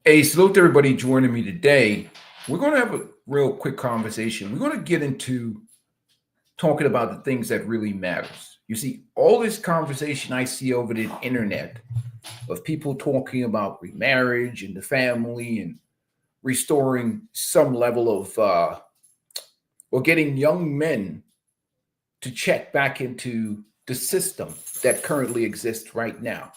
Hey, salute to everybody joining me today. We're going to have a real quick conversation. We're going to get into talking about the things that really matters. You see, all this conversation I see over the internet of people talking about remarriage and the family and restoring some level of, or getting young men to check back into the system that currently exists right now.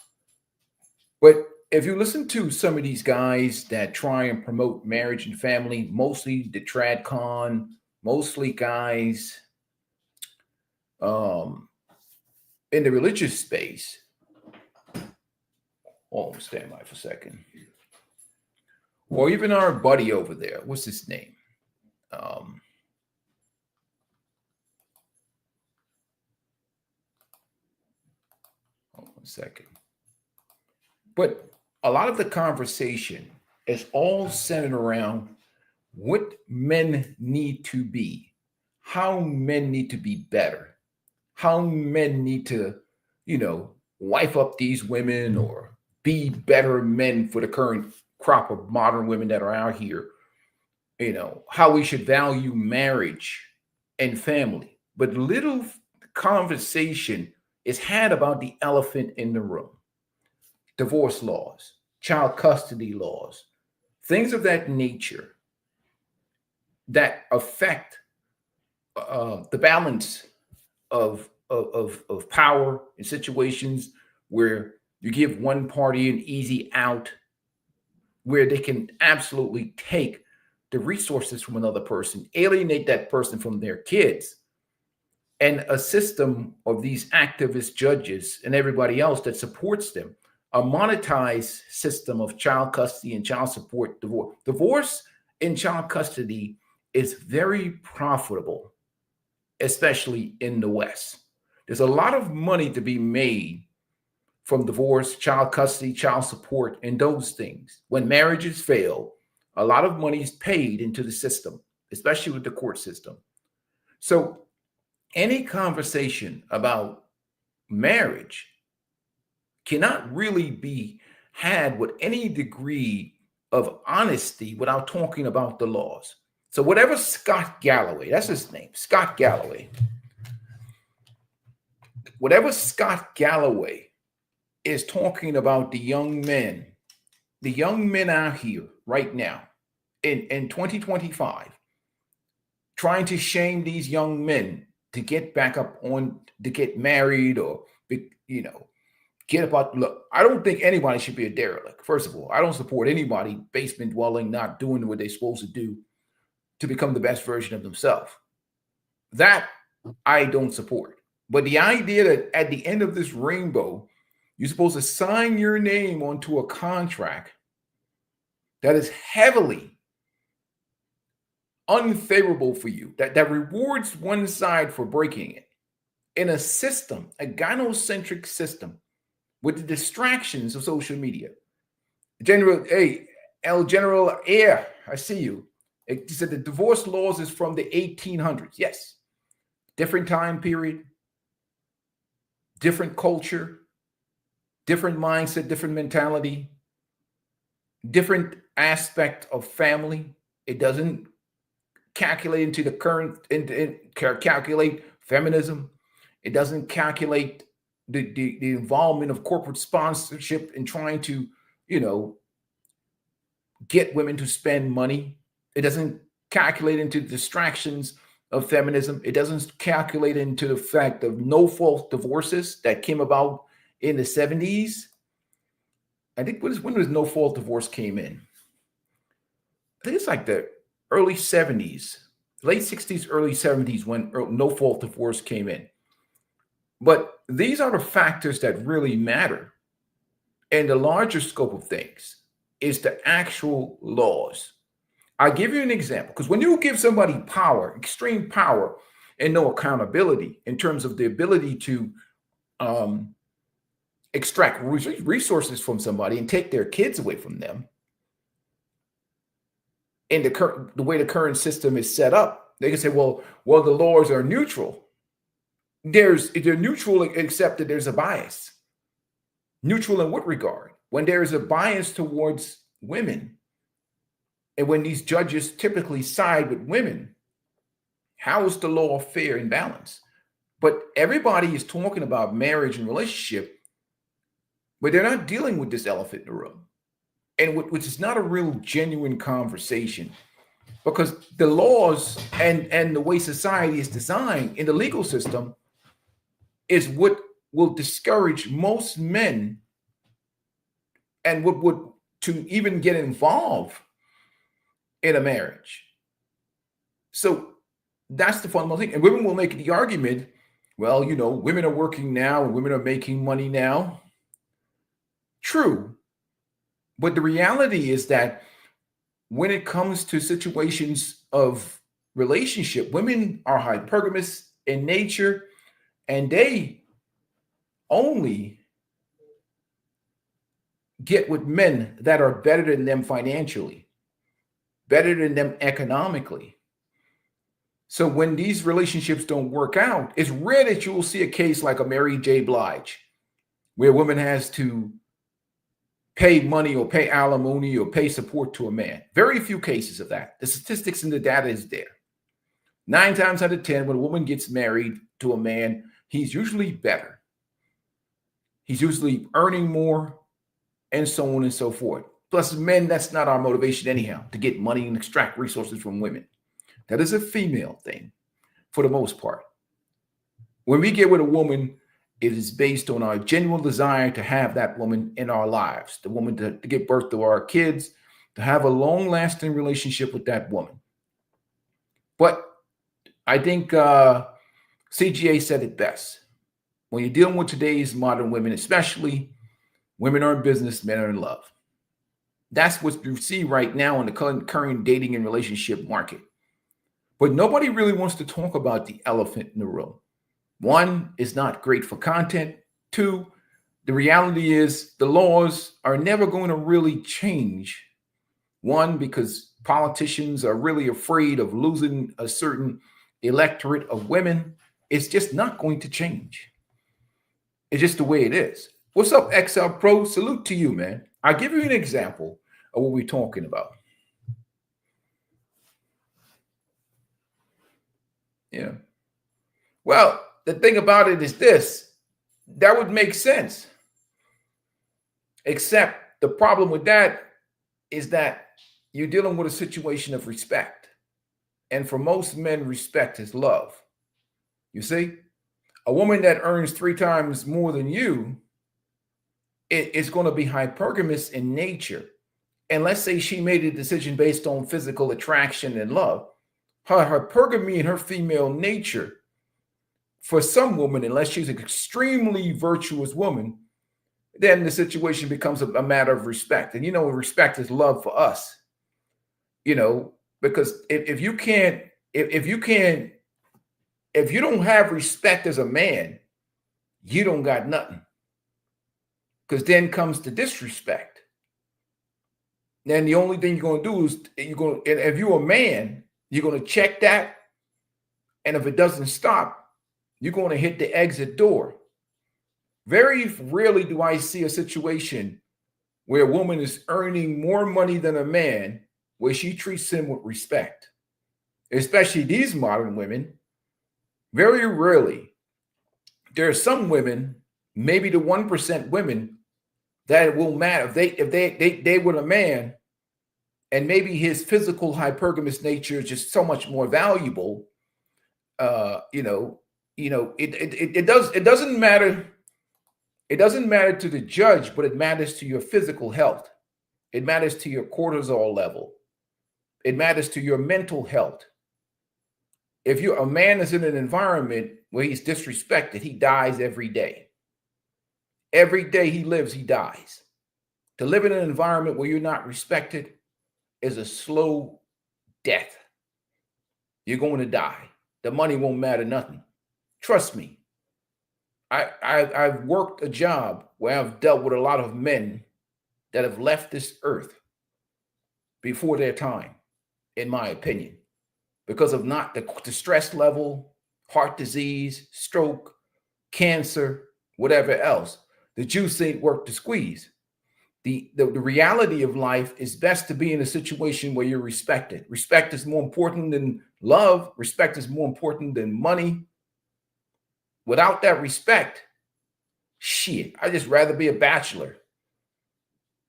But if you listen to some of these guys that try and promote marriage and family, mostly the TradCon, mostly guys um, in the religious space. Oh, stand by for a second. Or even our buddy over there. What's his name? Um, Hold on a second. But a lot of the conversation is all centered around what men need to be, how men need to be better, how men need to, wife up these women or be better men for the current crop of modern women that are out here, how we should value marriage and family. But little conversation is had about the elephant in the room: divorce laws, child custody laws, things of that nature that affect the balance of power in situations where you give one party an easy out, where they can absolutely take the resources from another person, alienate that person from their kids, and a system of these activist judges and everybody else that supports them, a monetized system of child custody and child support. Divorce and child custody is very profitable, especially in the West. There's a lot of money to be made from divorce, child custody, child support, and those things. When marriages fail, a lot of money is paid into the system, especially with the court system. So, any conversation about marriage cannot really be had with any degree of honesty without talking about the laws. So, whatever Scott Galloway, that's his name, Scott Galloway, whatever Scott Galloway is talking about the young men out here right now in 2025, trying to shame these young men to get back up on, to get married or, you know, get about. Look, I don't think anybody should be a derelict. First of all, I don't support anybody basement dwelling, not doing what they're supposed to do to become the best version of themselves. That I don't support. But the idea that at the end of this rainbow, you're supposed to sign your name onto a contract that is heavily unfavorable for you, that rewards one side for breaking it in a system, a gynocentric system with the distractions of social media. General, hey, El General Air, I see you. He said the divorce laws is from the 1800s. Yes. Different time period, different culture, different mindset, different mentality, different aspect of family. It doesn't calculate into the current, calculate feminism. It doesn't calculate the involvement of corporate sponsorship in trying to, you know, get women to spend money. It doesn't calculate into distractions of feminism. It doesn't calculate into the fact of no fault divorces that came about in the 70s. I think when was no fault divorce came in? I think it's like the early 70s, late 60s, early 70s when no fault divorce came in. But these are the factors that really matter. And the larger scope of things is the actual laws. I'll give you an example, because when you give somebody power, extreme power, and no accountability in terms of the ability to um, extract resources from somebody and take their kids away from them, in the way the current system is set up, they can say, well, the laws are neutral. They're neutral except that there's a bias. Neutral in what regard? When there is a bias towards women. And when these judges typically side with women, how is the law fair and balanced? But everybody is talking about marriage and relationship, but they're not dealing with this elephant in the room, and which is not a real genuine conversation, because the laws and the way society is designed in the legal system is what will discourage most men and what would to even get involved in a marriage. So that's the fundamental thing. And women will make the argument, well, women are working now and women are making money now. True. But the reality is that when it comes to situations of relationship, women are hypergamous in nature, and they only get with men that are better than them financially, better than them economically. So when these relationships don't work out, it's rare that you will see a case like a Mary J. Blige, where a woman has to pay money or pay alimony or pay support to a man. Very few cases of that. The statistics and the data is there. 9 times out of 10, when a woman gets married to a man, he's usually better. He's usually earning more, and so on and so forth. Plus, men, that's not our motivation anyhow, to get money and extract resources from women. That is a female thing for the most part. When we get with a woman, it is based on our genuine desire to have that woman in our lives, the woman to give birth to our kids, to have a long-lasting relationship with that woman. But I think CGA said it best. When you're dealing with today's modern women, especially, women are in business, men are in love. That's what you see right now in the current dating and relationship market. But nobody really wants to talk about the elephant in the room. 1, it's not great for content. 2, the reality is the laws are never going to really change. 1, because politicians are really afraid of losing a certain electorate of women. It's just not going to change. It's just the way it is. What's up, XL Pro? Salute to you, man. I'll give you an example of what we're talking about. Yeah. Well, the thing about it is this. That would make sense. Except the problem with that is that you're dealing with a situation of respect. And for most men, respect is love. You see? A woman that earns 3 times more than you is going to be hypergamous in nature. And let's say she made a decision based on physical attraction and love. Her hypergamy and her female nature, for some woman, unless she's an extremely virtuous woman, then the situation becomes a matter of respect. And respect is love for us. Because if you don't have respect as a man, you don't got nothing. Because then comes the disrespect. Then the only thing you're going to do is if you're a man, you're going to check that. And if it doesn't stop, you're going to hit the exit door. Very rarely do I see a situation where a woman is earning more money than a man where she treats him with respect. Especially these modern women. Very rarely. There are some women, maybe the 1% women, that it will matter if they were a man, and maybe his physical hypergamous nature is just so much more valuable. It doesn't matter. It doesn't matter to the judge, but it matters to your physical health. It matters to your cortisol level. It matters to your mental health. If a man is in an environment where he's disrespected, he dies every day. Every day he lives, he dies. To live in an environment where you're not respected is a slow death. You're going to die. The money won't matter nothing. Trust me. I've worked a job where I've dealt with a lot of men that have left this earth before their time, in my opinion, because of not the stress level, heart disease, stroke, cancer, whatever else. The juice ain't worth the squeeze. The reality of life is best to be in a situation where you're respected. Respect is more important than love. Respect is more important than money. Without that respect, shit, I'd just rather be a bachelor.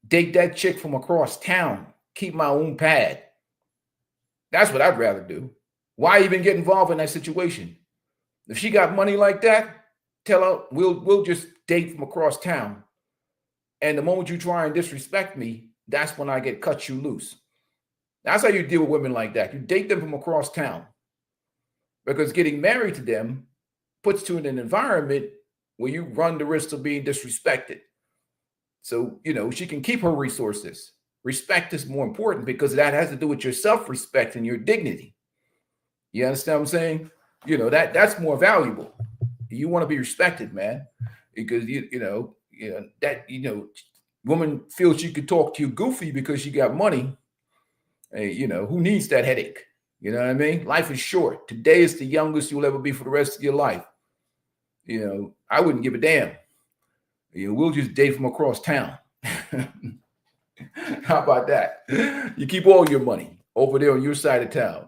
Date that chick from across town. Keep my own pad. That's what I'd rather do. Why even get involved in that situation? If she got money like that, tell her we'll just date from across town. And the moment you try and disrespect me, that's when I get cut you loose. That's how you deal with women like that. You date them from across town, because getting married to them puts you in an environment where you run the risk of being disrespected. So, she can keep her resources. Respect is more important because that has to do with your self-respect and your dignity. You understand what I'm saying? That's more valuable. You want to be respected, man, because woman feels she could talk to you goofy because she got money. Hey, who needs that headache? You know what I mean? Life is short. Today is the youngest you'll ever be for the rest of your life. I wouldn't give a damn. We'll just date from across town. How about that? You keep all your money over there on your side of town.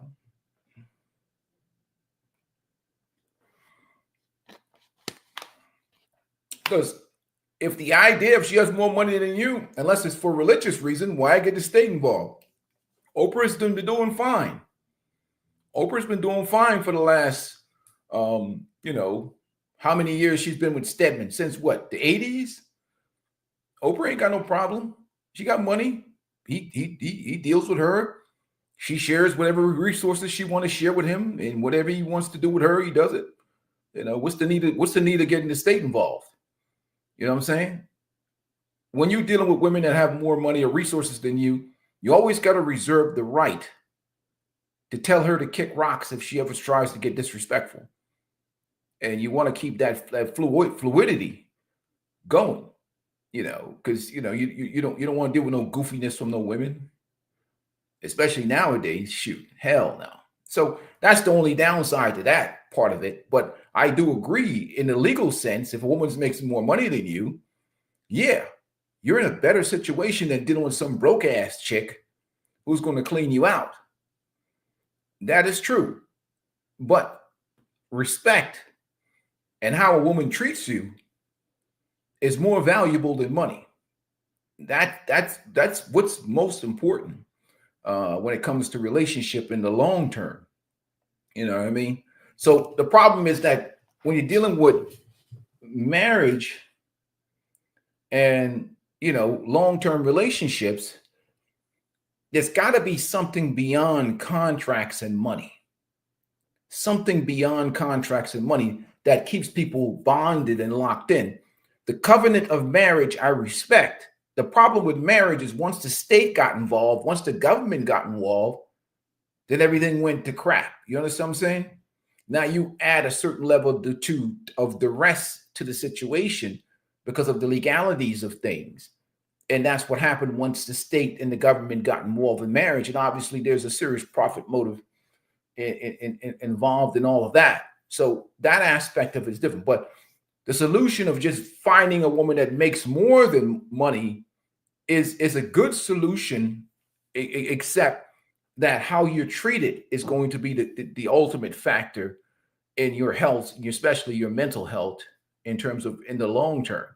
Because if she has more money than you, unless it's for religious reason, why get the state involved? Oprah's been doing fine. Oprah's been doing fine for the last, how many years she's been with Stedman? Since what, the 80s? Oprah ain't got no problem. She got money. He deals with her. She shares whatever resources she want to share with him, and whatever he wants to do with her, he does it. What's the need of getting the state involved? You know what I'm saying? When you're dealing with women that have more money or resources than you, you always got to reserve the right to tell her to kick rocks if she ever tries to get disrespectful. And you want to keep that fluidity going, because you don't want to deal with no goofiness from no women, especially nowadays. Shoot, hell no. So that's the only downside to that part of it. But I do agree in the legal sense, if a woman's making more money than you, yeah, you're in a better situation than dealing with some broke ass chick who's going to clean you out. That is true. But respect and how a woman treats you is more valuable than money. That's what's most important when it comes to relationship in the long term. You know what I mean? So the problem is that when you're dealing with marriage and long-term relationships, there's got to be something beyond contracts and money. Something beyond contracts and money that keeps people bonded and locked in. The covenant of marriage, I respect. The problem with marriage is once the state got involved, once the government got involved, then everything went to crap. You understand what I'm saying? Now you add a certain level of duress to the situation because of the legalities of things. And that's what happened once the state and the government got involved in marriage. And obviously there's a serious profit motive involved in all of that. So that aspect of it is different. But the solution of just finding a woman that makes more than money is a good solution, except that how you're treated is going to be the ultimate factor in your health, especially your mental health, in terms of in the long term.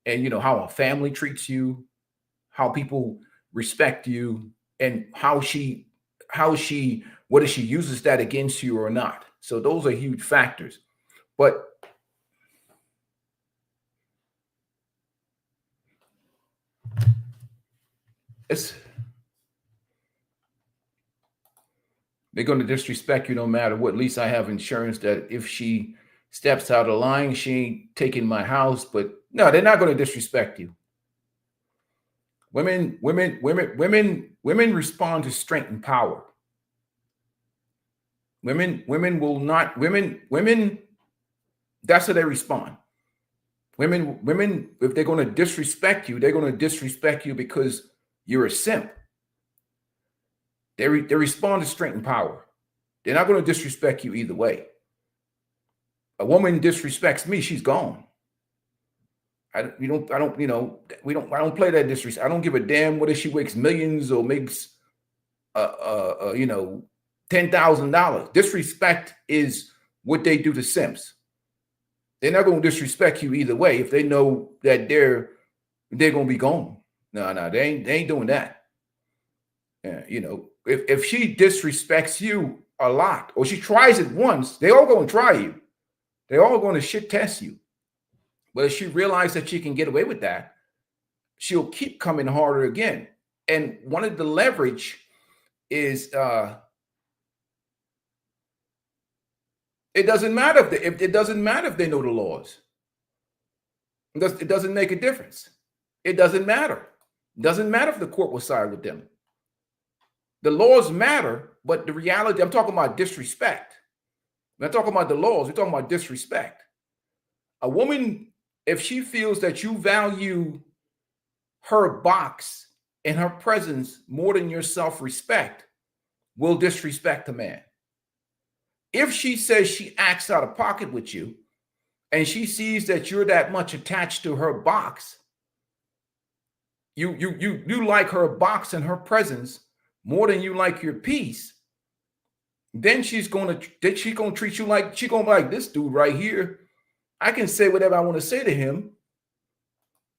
And how a family treats you, how people respect you, and whether she uses that against you or not. So those are huge factors. But they're going to disrespect you no matter what. At least I have insurance that if she steps out of line, she ain't taking my house. But no, they're not going to disrespect you. Women respond to strength and power. Women, that's how they respond. Women, if they're going to disrespect you, they're going to disrespect you because you're a simp. They respond to strength and power. They're not going to disrespect you either way. A woman disrespects me, she's gone. I don't, I don't play that disrespect. I don't give a damn whether she makes millions or makes, $10,000. Disrespect is what they do to simps. They're not going to disrespect you either way if they know that they're going to be gone. No, they ain't doing that. If she disrespects you a lot, or she tries it once, they all going to try you. They're all going to shit test you. But if she realizes that she can get away with that, she'll keep coming harder again. And one of the leverage is it doesn't matter if it doesn't matter if they know the laws. It doesn't make a difference. It doesn't matter. It doesn't matter if the court will side with them. The laws matter, but the reality, I'm talking about disrespect. I'm not talking about the laws. We're talking about disrespect. A woman, if she feels that you value her box and her presence more than your self-respect, will disrespect a man. If she says she acts out of pocket with you and she sees that you're that much attached to her box, you like her box and her presence more than you like your peace, then she's gonna treat you like, she's gonna be like, this dude right here, I can say whatever I want to say to him,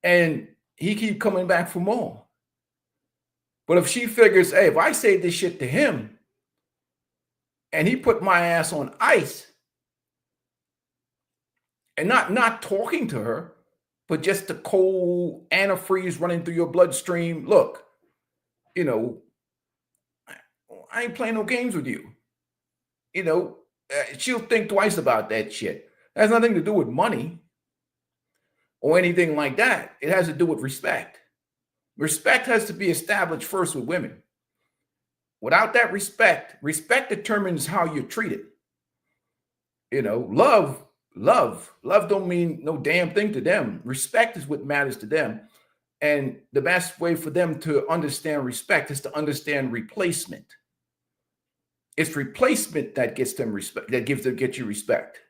and he keep coming back for more. But if she figures, hey, if I say this shit to him and he put my ass on ice, and not talking to her, but just the cold antifreeze running through your bloodstream, look, I ain't playing no games with you. She'll think twice about that shit. It has nothing to do with money or anything like that. It has to do with respect. Respect has to be established first with women. Without that respect determines how you're treated. Love don't mean no damn thing to them. Respect is what matters to them. And the best way for them to understand respect is to understand replacement. It's replacement that gets them respect, that gets you respect.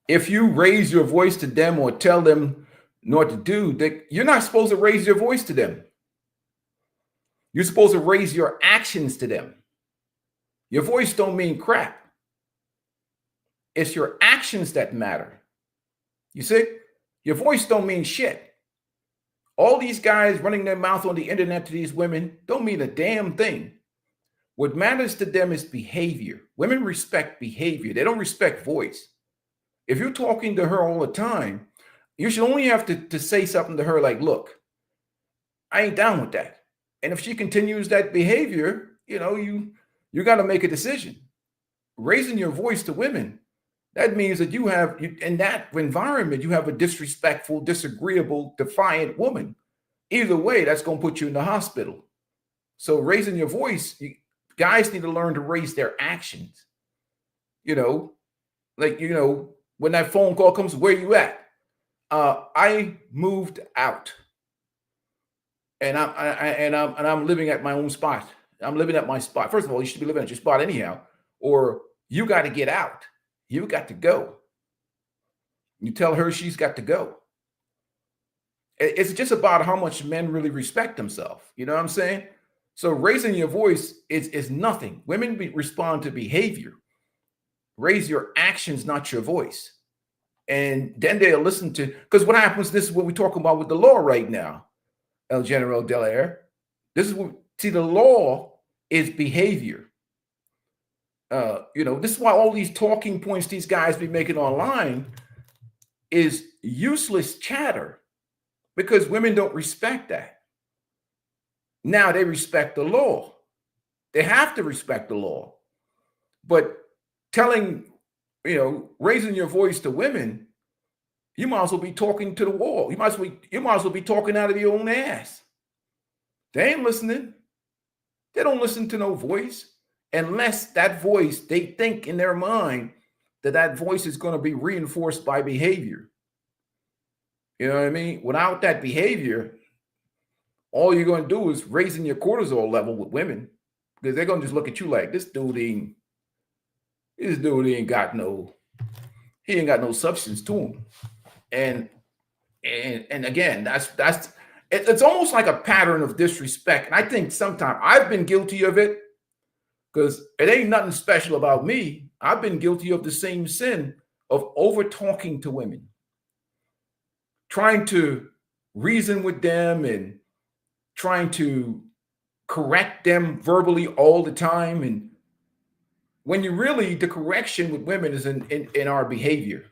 If you raise your voice to them or tell them what to do, you're not supposed to raise your voice to them. You're supposed to raise your actions to them. Your voice don't mean crap. It's your actions that matter. You see, your voice don't mean shit. All these guys running their mouth on the internet to these women don't mean a damn thing. What matters to them is behavior. Women respect behavior. They don't respect voice. If you're talking to her all the time, you should only have to say something to her like, look, I ain't down with that. And if she continues that behavior, you got to make a decision. Raising your voice to women, that means that in that environment, you have a disrespectful, disagreeable, defiant woman. Either way, that's going to put you in the hospital. So raising your voice, guys need to learn to raise their actions. When that phone call comes, where you at? I moved out, and I'm living at my own spot. I'm living at my spot. First of all, you should be living at your spot anyhow, or you got to get out. You got to go. You tell her she's got to go. It's just about how much men really respect themselves. You know what I'm saying? So raising your voice is nothing. Women respond to behavior. Raise your actions, not your voice. And then they'll listen to, because what happens, this is what we're talking about with the law right now, El General Delaire. The law is behavior. This is why all these talking points these guys be making online is useless chatter, because women don't respect that. Now they respect the law. They have to respect the law. But raising your voice to women, you might as well be talking to the wall. You might as well be talking out of your own ass. They ain't listening. They don't listen to no voice unless that voice, they think in their mind that voice is going to be reinforced by behavior. You know what I mean? Without that behavior, all you're going to do is raising your cortisol level with women, because they're gonna just look at you like this dude ain't got no substance to him. And again, it's almost like a pattern of disrespect. And I think sometimes I've been guilty of it, because it ain't nothing special about me. I've been guilty of the same sin of over talking to women, trying to reason with them and trying to correct them verbally all the time. And when you really, the correction with women is in our behavior,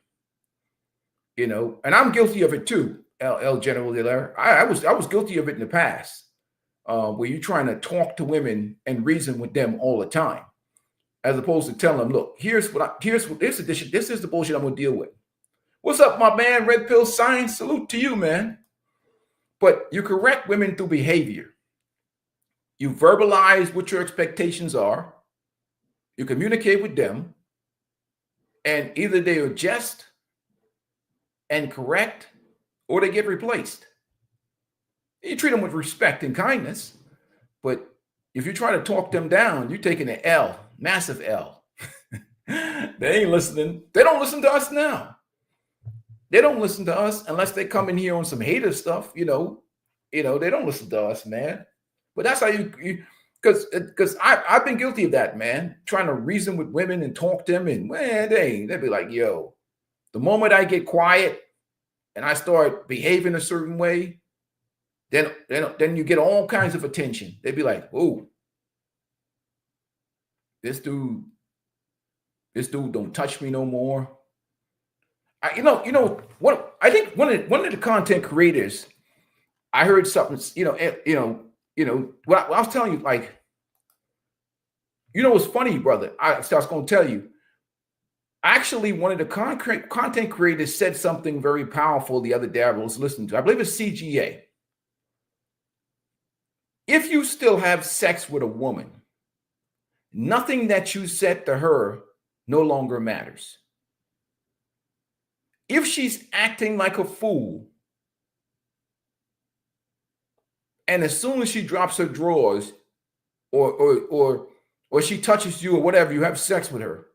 and I'm guilty of it too, El General Delaire. I was guilty of it in the past, where you're trying to talk to women and reason with them all the time, as opposed to telling them, look, this is the bullshit I'm gonna deal with. What's up, my man? Red Pill Science, salute to you, man. But you correct women through behavior. You verbalize what your expectations are. You communicate with them, and either they adjust and correct, or they get replaced. You treat them with respect and kindness, but if you try to talk them down, you're taking an L, massive L. They ain't listening. They don't listen to us now. They don't listen to us unless they come in here on some hater stuff. They don't listen to us, man. But that's how because I've been guilty of that, man. Trying to reason with women and talk to them, and man, they'd be like, yo, the moment I get quiet and I start behaving a certain way, then you get all kinds of attention. They'd be like, oh, this dude don't touch me no more. What I think one of the content creators, I heard something, what I was telling you, like, what's funny, brother? I was going to tell you, actually, one of the content creators said something very powerful the other day I was listening to. I believe it's CGA. If you still have sex with a woman, nothing that you said to her no longer matters. If she's acting like a fool, and as soon as she drops her drawers, or she touches you or whatever, you have sex with her,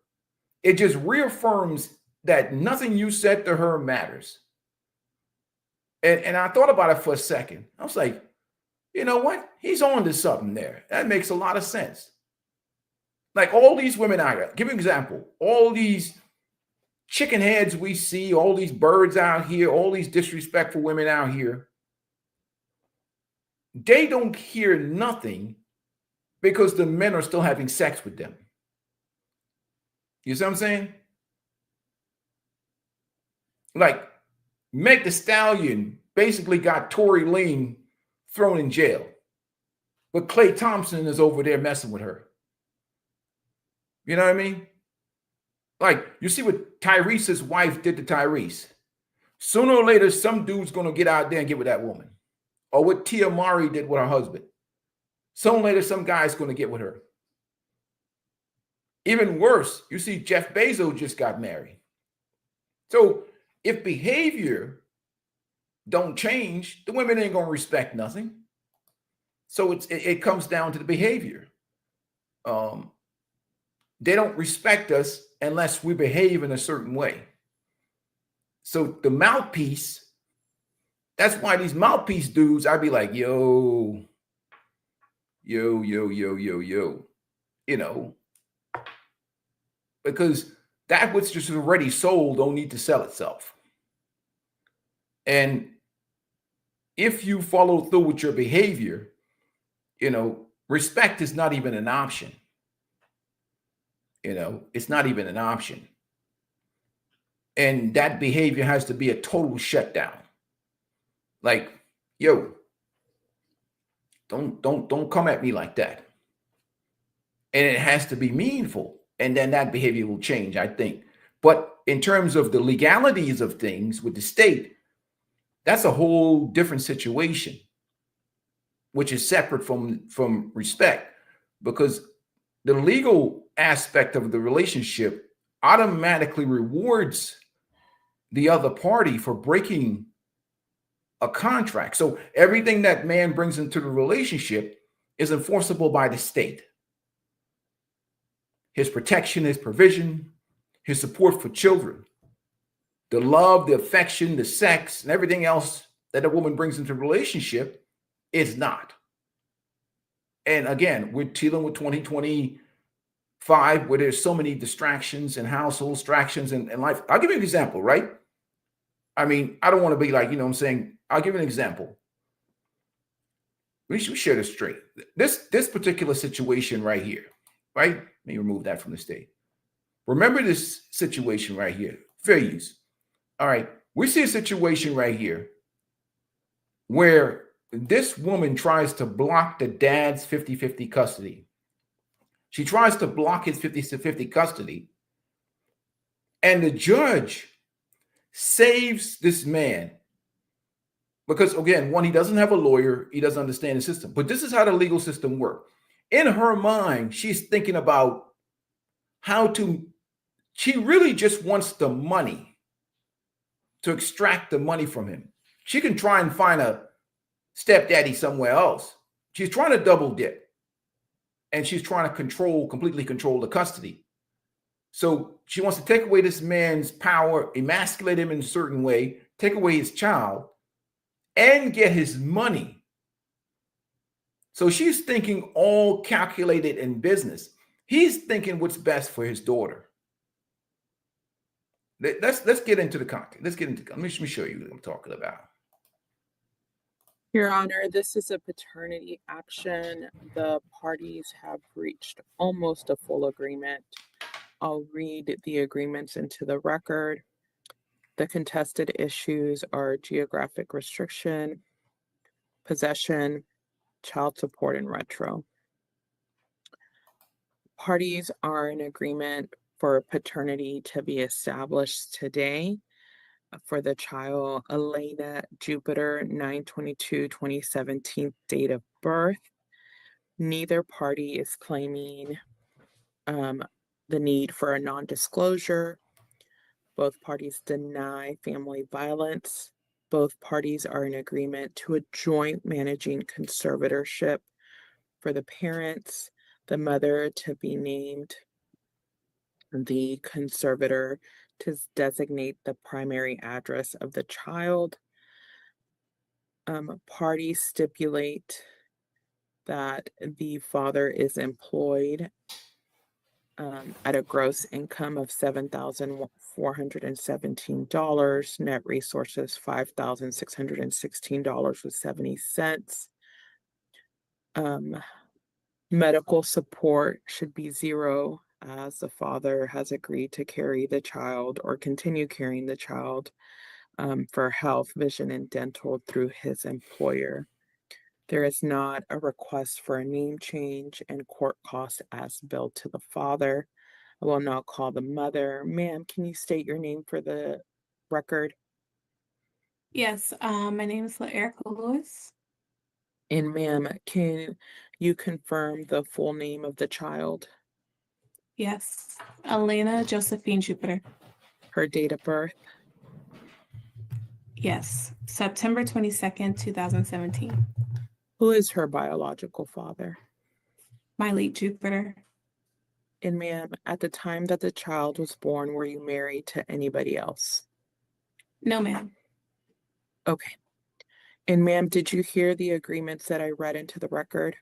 it just reaffirms that nothing you said to her matters. And I thought about it for a second. I was like, you know what? He's on to something there. That makes a lot of sense. Like all these women out here, give you an example, all these chicken heads we see, all these birds out here, all these disrespectful women out here, they don't hear nothing because the men are still having sex with them. You see what I'm saying? Like Meg Thee Stallion basically got Tory Lanez thrown in jail, but Klay Thompson is over there messing with her. You know what I mean? Like, you see what Tyrese's wife did to Tyrese. Sooner or later, some dude's going to get out there and get with that woman. Or what Tia Mowry did with her husband. Sooner or later, some guy's going to get with her. Even worse, you see Jeff Bezos just got married. So if behavior don't change, the women ain't going to respect nothing. So it comes down to the behavior. They don't respect us unless we behave in a certain way. So the mouthpiece, that's why these mouthpiece dudes, I'd be like, yo, because that which is already sold don't need to sell itself. And if you follow through with your behavior, respect is not even an option. It's not even an option. And that behavior has to be a total shutdown. Like, yo, don't come at me like that. And it has to be meaningful. And then that behavior will change, I think. But in terms of the legalities of things with the state, that's a whole different situation, which is separate from respect, because the legal aspect of the relationship automatically rewards the other party for breaking a contract. So everything that man brings into the relationship is enforceable by the state. his protection, his provision, his support for children, the love, the affection, the sex, and everything else that a woman brings into a relationship is not. And again, we're dealing with 2025 where there's so many distractions and household distractions and life. I'll give you an example, right? I mean, I don't want to be like, what I'm saying. I'll give you an example. We should share this straight. This particular situation right here, right? Let me remove that from the state. Remember this situation right here. Fair use. All right. We see a situation right here where this woman tries to block the dad's 50-50 custody. She tries to block his 50-50 custody. And the judge saves this man because, again, one, he doesn't have a lawyer. He doesn't understand the system. But this is how the legal system works. In her mind, she's thinking about she really just wants the money, to extract the money from him. She can try and find a stepdaddy somewhere else. She's trying to double dip. And she's trying to completely control the custody. So she wants to take away this man's power, emasculate him in a certain way, take away his child, and get his money. So she's thinking all calculated in business. He's thinking what's best for his daughter. Let's get into the content. Let me show you what I'm talking about. Your Honor, this is a paternity action. The parties have reached almost a full agreement. I'll read the agreements into the record. The contested issues are geographic restriction, possession, child support, and retro. Parties are in agreement for paternity to be established today for the child Elena Jupiter, 9/22/2017 date of birth. Neither party is claiming the need for a non-disclosure. Both parties deny family violence. Both parties are in agreement to a joint managing conservatorship for the parents, the mother to be named the conservator to designate the primary address of the child. Parties stipulate that the father is employed at a gross income of $7,417, net resources $5,616.70. Medical support should be zero, as the father has agreed to carry the child or continue carrying the child for health, vision, and dental through his employer. There is not a request for a name change and court costs as billed to the father. I will now call the mother. Ma'am, can you state your name for the record? Yes, my name is LaErica Lewis. And ma'am, can you confirm the full name of the child? Yes, Elena Josephine Jupiter. Her date of birth? Yes, September 22nd, 2017. Who is her biological father? My late Jupiter. And ma'am, at the time that the child was born, were you married to anybody else? No, ma'am. Okay. And ma'am, did you hear the agreements that I read into the record?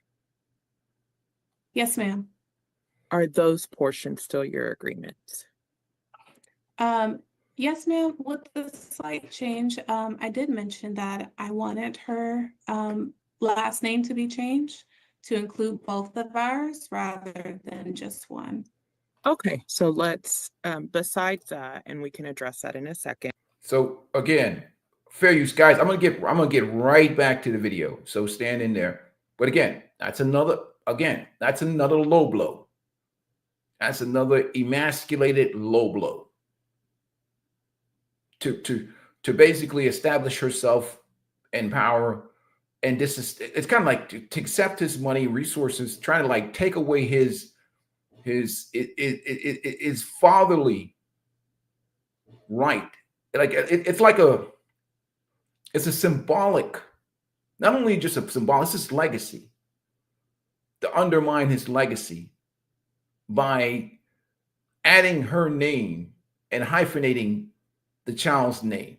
Yes, ma'am. Are those portions still your agreements? Yes, ma'am. With the slight change, I did mention that I wanted her last name to be changed to include both of ours rather than just one. Okay, so let's, besides that, and we can address that in a second. So again, fair use, guys. I'm gonna get right back to the video. So stand in there. But again, that's another low blow. That's another emasculated low blow. To basically establish herself in power. And it's kind of like to accept his money, resources, trying to like take away his fatherly right. Like it's a symbolic, not only just a symbolic, it's his legacy, to undermine his legacy by adding her name and hyphenating the child's name.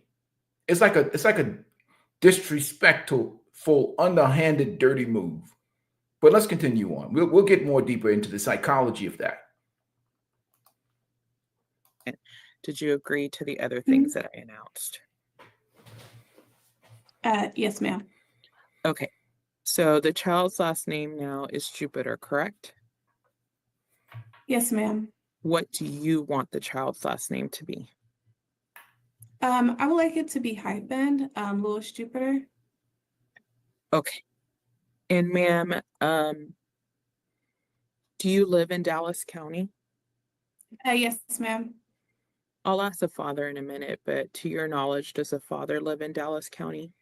It's like a disrespectful, underhanded, dirty move. But let's continue on. We'll get more deeper into the psychology of that. Did you agree to the other things that I announced? Yes, ma'am. Okay. So the child's last name now is Jupiter, correct? Yes, ma'am. What do you want the child's last name to be? I would like it to be hyphen, Lewis Jupiter. Okay. And ma'am, do you live in Dallas County? Yes, ma'am. I'll ask the father in a minute, but to your knowledge, does the father live in Dallas County?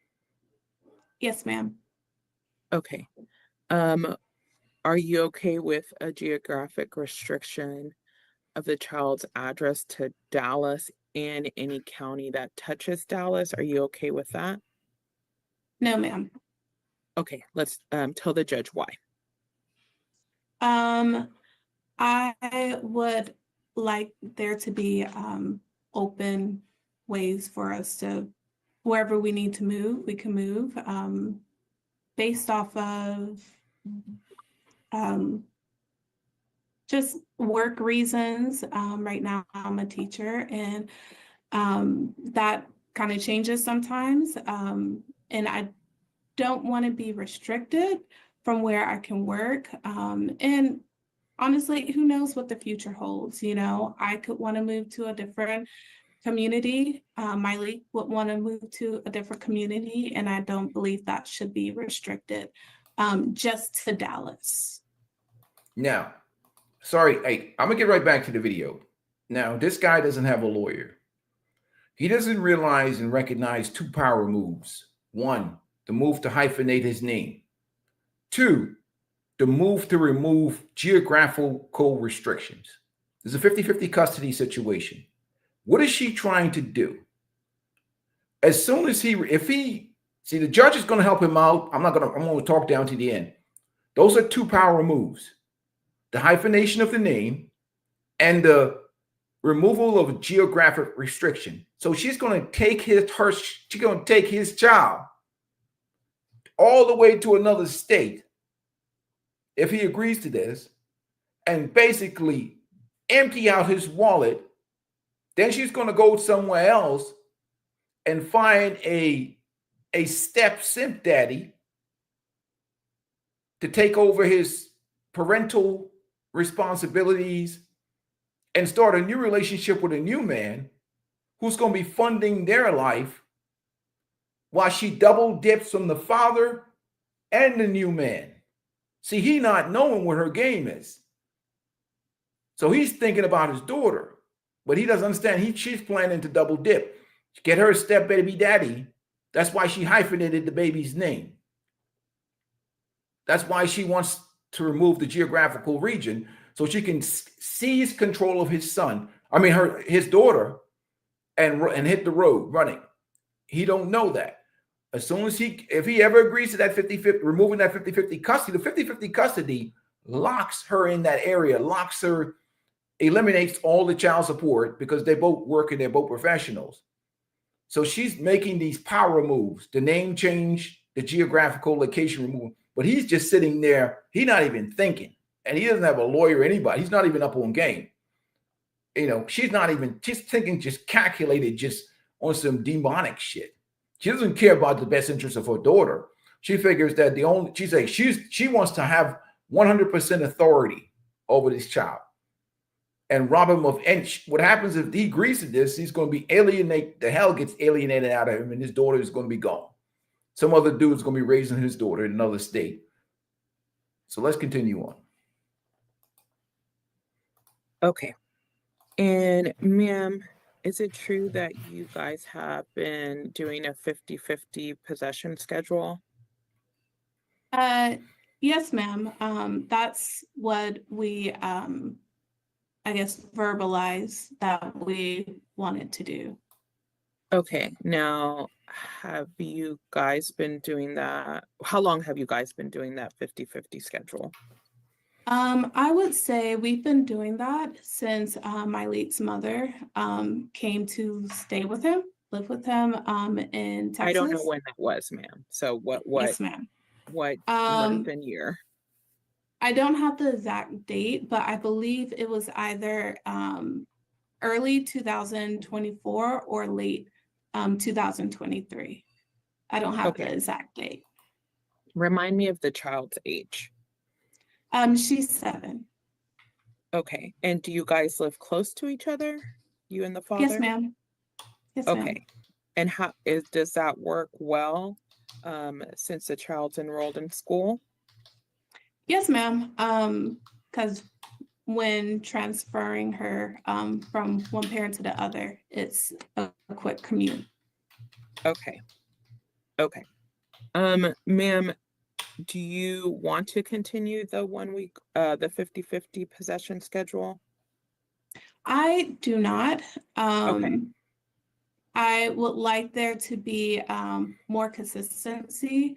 Yes, ma'am. Okay. Are you okay with a geographic restriction of the child's address to Dallas and any county that touches Dallas? Are you okay with that? No, ma'am. Okay, let's tell the judge why. I would like there to be open ways for us to, wherever we need to move, we can move, based off of just work reasons. Right now I'm a teacher, and that kind of changes sometimes. And I don't want to be restricted from where I can work. And honestly, who knows what the future holds? You know, I could want to move to a different community. Miley would want to move to a different community, and I don't believe that should be restricted just to Dallas. Now, sorry, hey, I'm gonna get right back to the video. Now, this guy doesn't have a lawyer. He doesn't realize and recognize two power moves. One, the move to hyphenate his name. Two, the move to remove geographical restrictions. There's a 50-50 custody situation. What is she trying to do? As soon as the judge is going to help him out. I'm going to talk down to the end. Those are two power moves. The hyphenation of the name and the removal of a geographic restriction. So she's going to take his child all the way to another state, if he agrees to this, and basically empty out his wallet. Then she's going to go somewhere else and find a step simp daddy to take over his parental responsibilities and start a new relationship with a new man who's going to be funding their life while she double dips from the father and the new man. See, he not knowing what her game is. So he's thinking about his daughter, but he doesn't understand. She's planning to double dip, get her a step baby daddy. That's why she hyphenated the baby's name. That's why she wants to remove the geographical region so she can seize control of his daughter, and hit the road running. He don't know that. As soon as if he ever agrees to that 50-50, removing that 50-50 custody, the 50-50 custody locks her in that area, eliminates all the child support because they both work and they're both professionals. So she's making these power moves, the name change, the geographical location removal, but he's just sitting there. He's not even thinking, and he doesn't have a lawyer or anybody. He's not even up on game. You know, she's thinking, just calculated, just on some demonic shit. She doesn't care about the best interest of her daughter. She figures that she wants to have 100% authority over this child and rob him of. And what happens if he agrees to this? He's going to be the hell gets alienated out of him, and his daughter is going to be gone. Some other dude's going to be raising his daughter in another state. So let's continue on. Okay. And ma'am, is it true that you guys have been doing a 50-50 possession schedule? Yes, ma'am. That's what we, I guess, verbalized that we wanted to do. Okay. Now, have you guys been doing that? How long have you guys been doing that 50-50 schedule? I would say we've been doing that since my late's mother came to stay with him, live with him in I don't know Texas. when that was, ma'am. So Yes, ma'am. what month Um, and year? I don't have the exact date, but I believe it was either early 2024 or late 2023. I don't have the Okay. exact date. Remind me of the child's age. She's 7. Okay. And do you guys live close to each other? You and the Yes, father? ma'am. Yes, ma'am. Okay. And does that work well since the child's enrolled in school? Yes, ma'am. Because when transferring her from one parent to the other, it's a quick commute. Okay. Okay. Ma'am, do you want to continue the 1 week, the 50-50 possession schedule? I do not. Okay. I would like there to be more consistency.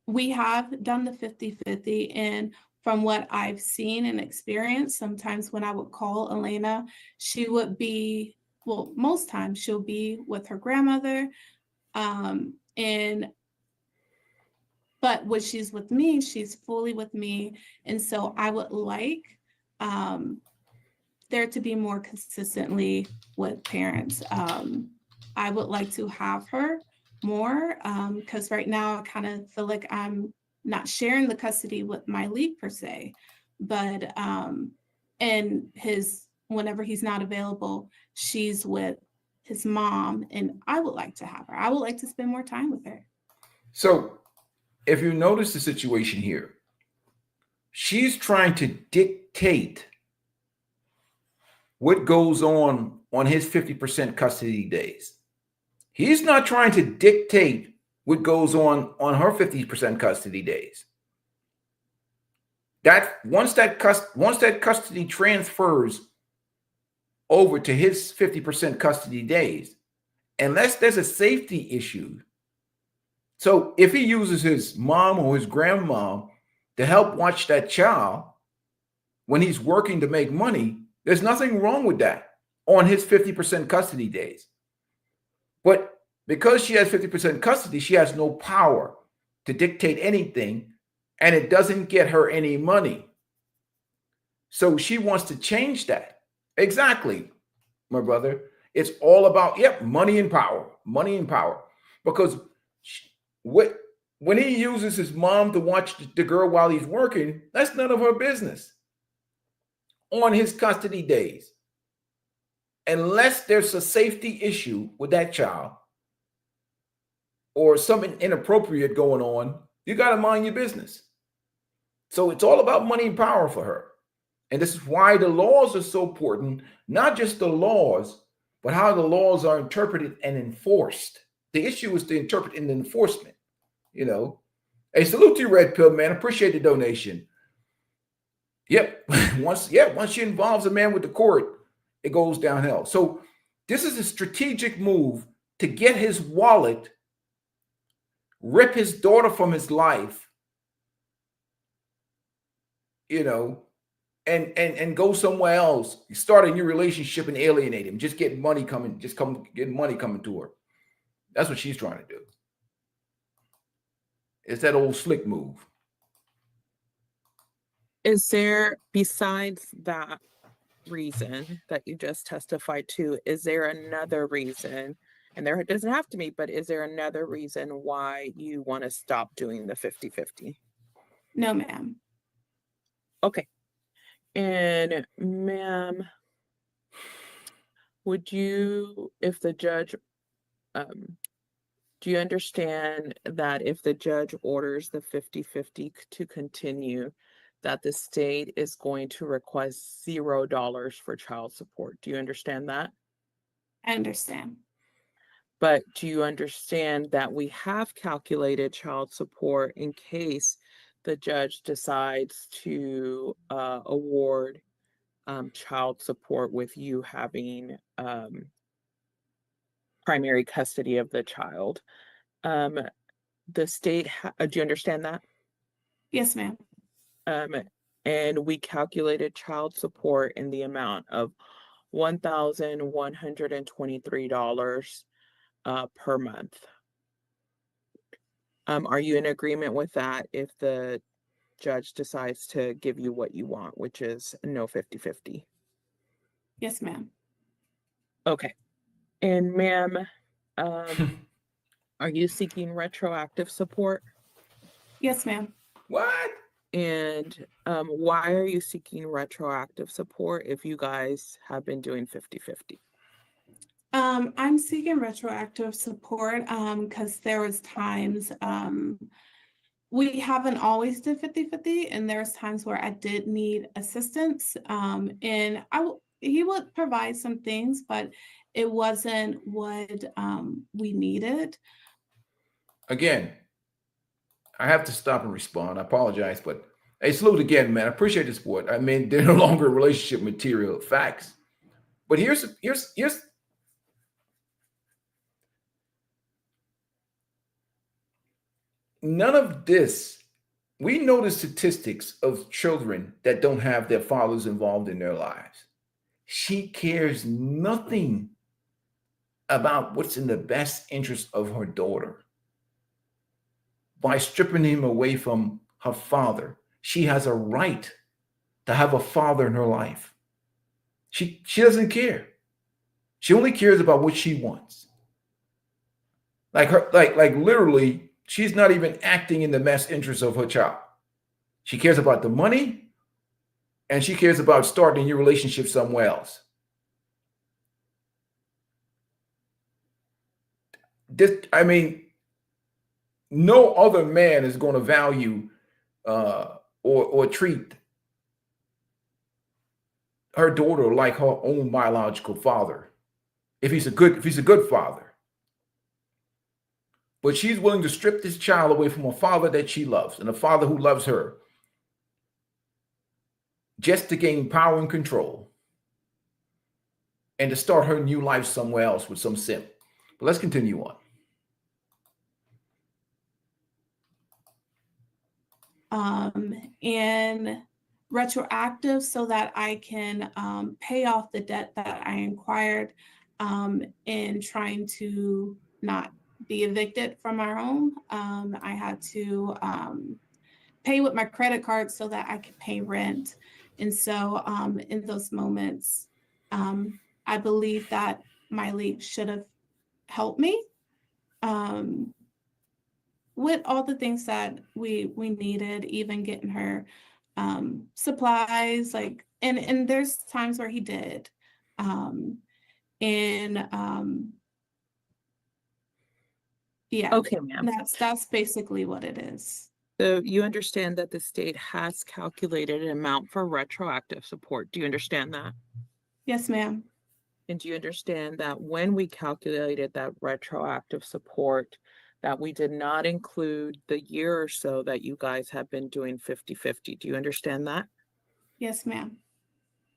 We have done the 50-50, and from what I've seen and experienced, sometimes when I would call Elena, she would be, well, most times she'll be with her grandmother. And but when she's with me, she's fully with me. And so I would like there to be more consistently with parents. I would like to have her more because right now I kind of feel like I'm not sharing the custody with my lead per se, but and his whenever he's not available, she's with his mom, and I would like to have her. I would like to spend more time with her. So if you notice the situation here, she's trying to dictate what goes on his 50% custody days. He's not trying to dictate what goes on her 50% custody days. That once that custody transfers over to his 50% custody days, unless there's a safety issue. So if he uses his mom or his grandma to help watch that child when he's working to make money, there's nothing wrong with that on his 50% custody days. But because she has 50% custody, she has no power to dictate anything, and it doesn't get her any money. So she wants to change that. Exactly, my brother. It's all about, money and power, money and power. Because when he uses his mom to watch the girl while he's working, that's none of her business on his custody days. Unless there's a safety issue with that child or something inappropriate going on, you got to mind your business. So it's all about money and power for her. And this is why the laws are so important, not just the laws, but how the laws are interpreted and enforced. The issue is to interpret and enforcement, Hey, salute to you, Red Pill, man. Appreciate the donation. Yep. Once she involves a man with the court, it goes downhill. So this is a strategic move to get his wallet, rip his daughter from his life, and go somewhere else, start a new relationship and alienate him. Just get money coming, get money coming to her. That's what she's trying to do. It's that old slick move. Is there, besides that reason that you just testified to, is there another reason, and there doesn't have to be, but is there another reason why you want to stop doing the 50-50? No, ma'am. Okay. And ma'am, would you, if the judge, do you understand that if the judge orders the 50-50 to continue, that the state is going to request $0 for child support? Do you understand that? I understand. But do you understand that we have calculated child support in case the judge decides to award child support with you having primary custody of the child? The state, do you understand that? Yes, ma'am. and we calculated child support in the amount of $1,123 per month. Are you in agreement with that if the judge decides to give you what you want, which is no 50-50? Yes, ma'am. Okay. And ma'am, are you seeking retroactive support? Yes, ma'am. What? And why are you seeking retroactive support if you guys have been doing 50-50? I'm seeking retroactive support because there was times we haven't always did 50-50, and there was times where I did need assistance. And he would provide some things, but it wasn't what we needed. Again, I have to stop and respond. I apologize, but hey, salute again, man. I appreciate the support. I mean, they're no longer relationship material, facts. But here's none of this. We know the statistics of children that don't have their fathers involved in their lives. She cares nothing about what's in the best interest of her daughter. By stripping him away from her father, she has a right to have a father in her life. She doesn't care. She only cares about what she wants. Like literally, she's not even acting in the best interest of her child. She cares about the money, and she cares about starting a new relationship somewhere else. I mean, no other man is going to value or treat her daughter like her own biological father, if he's a good father. But she's willing to strip this child away from a father that she loves and a father who loves her, just to gain power and control and to start her new life somewhere else with some simp. But let's continue on. And retroactive so that I can pay off the debt that I acquired in trying to not be evicted from our home. I had to pay with my credit card so that I could pay rent. And so in those moments, I believe that my league should have helped me with all the things that we needed, even getting her supplies, like, and there's times where he did. Yeah. Okay, ma'am. That's basically what it is. So you understand that the state has calculated an amount for retroactive support. Do you understand that? Yes, ma'am. And do you understand that when we calculated that retroactive support, that we did not include the year or so that you guys have been doing 50-50? Do you understand that? Yes, ma'am.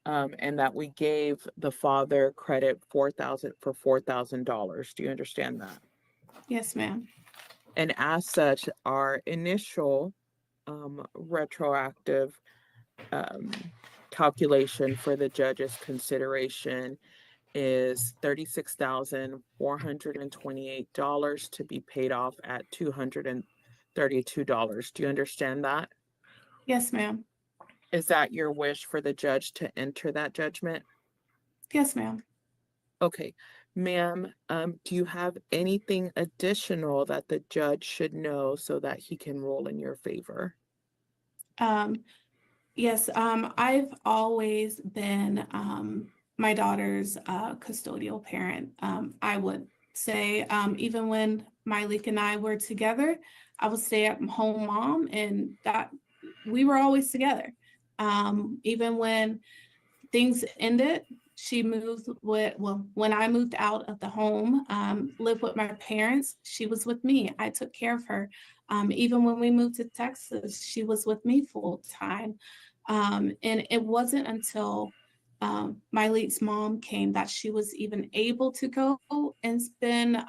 And that we gave the father credit for $4,000. Do you understand that? Yes, ma'am. And as such, our initial retroactive calculation for the judge's consideration is $36,428 to be paid off at $232. Do you understand that? Yes, ma'am. Is that your wish for the judge to enter that judgment? Yes, ma'am. Okay, ma'am, do you have anything additional that the judge should know so that he can rule in your favor? Yes, I've always been my daughter's custodial parent. I would say even when Myleik and I were together, I would stay at home mom, and that we were always together. Even when things ended, she moved when I moved out of the home, lived with my parents, she was with me. I took care of her. Even when we moved to Texas, she was with me full time. And it wasn't until Myleik's mom came that she was even able to go and spend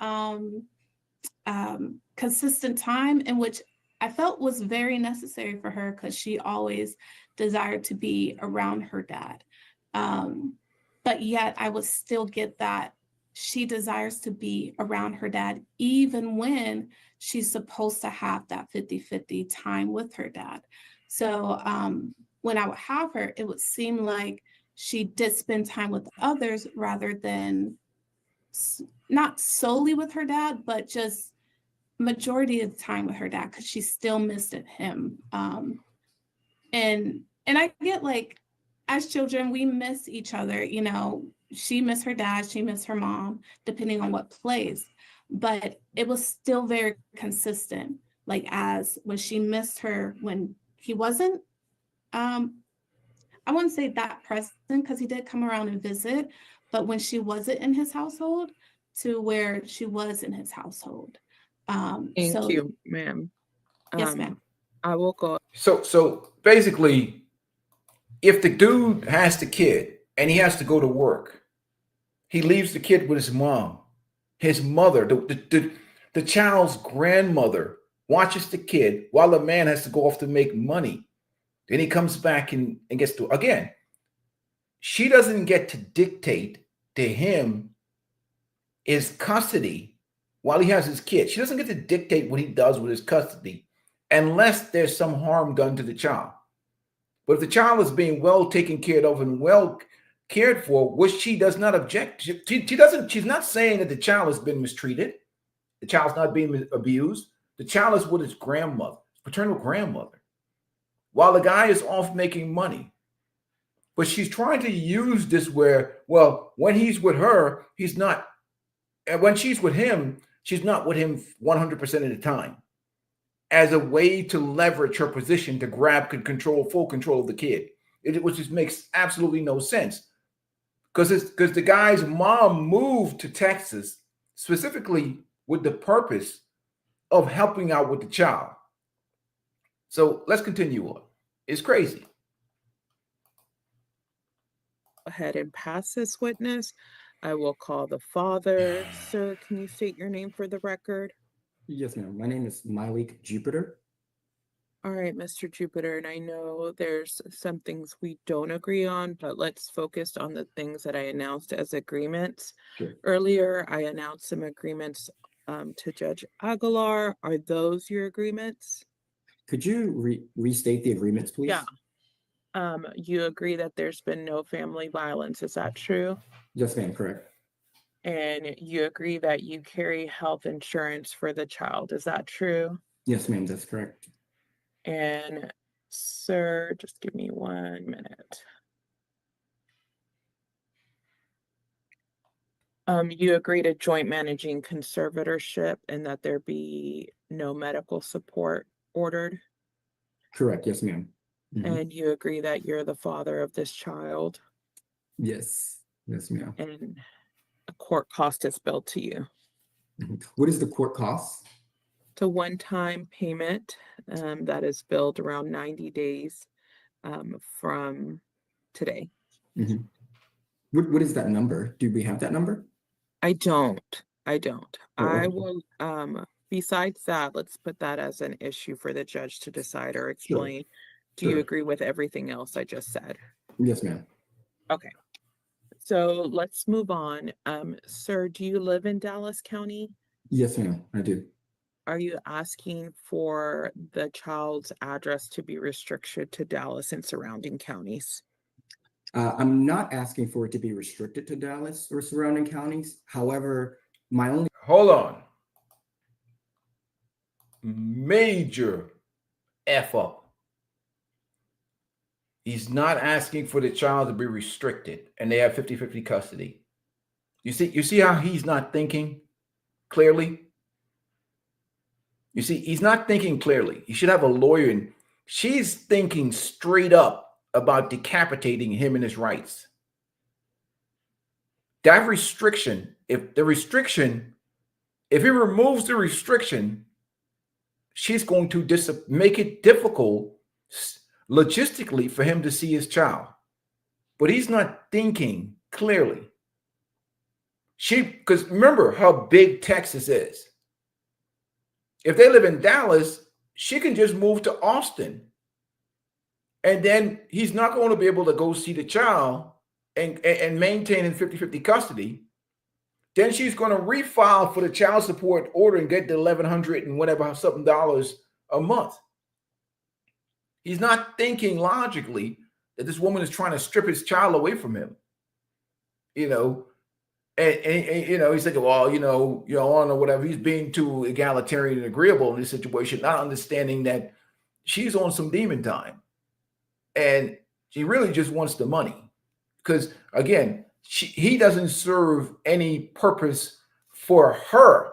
consistent time, in which I felt was very necessary for her, because she always desire to be around her dad. But yet I would still get that she desires to be around her dad, even when she's supposed to have that 50-50 time with her dad. So when I would have her, it would seem like she did spend time with others rather than not solely with her dad, but just majority of the time with her dad, because she still missed him. And I get, like, as children, we miss each other, you know, she missed her dad, she missed her mom, depending on what plays. But it was still very consistent, like as when she missed her when he wasn't, I wouldn't say that present, because he did come around and visit, but when she wasn't in his household to where she was in his household. Thank So you, ma'am. yes, ma'am. I will go. So basically, if the dude has the kid and he has to go to work, he leaves the kid with his mom. His mother, the child's grandmother, watches the kid while the man has to go off to make money. Then he comes back and gets to, again, she doesn't get to dictate to him his custody while he has his kid. She doesn't get to dictate what he does with his custody unless there's some harm done to the child. But if the child is being well taken care of and well cared for, which she does not object, she's not saying that the child has been mistreated. The child's not being abused. The child is with his grandmother, paternal grandmother, while the guy is off making money. But she's trying to use this where, well, when he's with her, he's not, and when she's with him, she's not with him 100% of the time, as a way to leverage her position to grab full control of the kid, which just makes absolutely no sense. Because the guy's mom moved to Texas specifically with the purpose of helping out with the child. So let's continue on. It's crazy. Go ahead and pass this witness. I will call the father. Sir, can you state your name for the record? Yes, ma'am. My name is Malik Jupiter. All right, Mr. Jupiter, and I know there's some things we don't agree on, but let's focus on the things that I announced as agreements. Sure. Earlier, I announced some agreements to Judge Aguilar. Are those your agreements? Could you restate the agreements, please? Yeah. You agree that there's been no family violence, is that true? Yes, ma'am. Correct. And you agree that you carry health insurance for the child, is that true? Yes, ma'am. That's correct. And sir, just give me 1 minute. You agree to joint managing conservatorship and that there be no medical support ordered? Correct. Yes, ma'am. And you agree that you're the father of this child Yes. Yes, ma'am. and a court cost is billed to you? What is the court cost? It's a one-time payment that is billed around 90 days from today. What is that number? Do we have that number? I don't. Oh, I okay. will, besides that, let's put that as an issue for the judge to decide or explain. Do you Sure. agree with everything else I just said? Yes, ma'am. Okay. So let's move on. Sir, do you live in Dallas County? Yes, ma'am. I do. Are you asking for the child's address to be restricted to Dallas and surrounding counties? I'm not asking for it to be restricted to Dallas or surrounding counties. However, my only Hold on. Major F up. He's not asking for the child to be restricted and they have 50-50 custody. You see how he's not thinking clearly? You see, he's not thinking clearly. He should have a lawyer, and she's thinking straight up about decapitating him and his rights. That restriction, if he removes the restriction, she's going to make it difficult logistically for him to see his child. But he's not thinking clearly. Because remember how big Texas is. If they live in Dallas, she can just move to Austin and then he's not going to be able to go see the child and maintain in 50-50 custody, then she's going to refile for the child support order and get the $1,100 and whatever something dollars a month. He's not thinking logically that this woman is trying to strip his child away from him. You know, and you know, he's thinking, well, on or whatever. He's being too egalitarian and agreeable in this situation, not understanding that she's on some demon time, and she really just wants the money. Because again, he doesn't serve any purpose for her.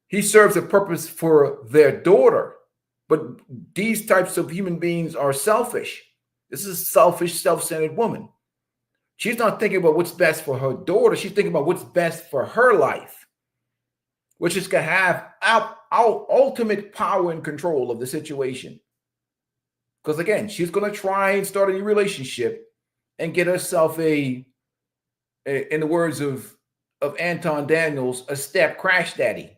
He serves a purpose for their daughter. But these types of human beings are selfish. This is a selfish, self-centered woman. She's not thinking about what's best for her daughter. She's thinking about what's best for her life, which is to have ultimate power and control of the situation. Because again, she's going to try and start a new relationship and get herself in the words of Anton Daniels, a step crash daddy,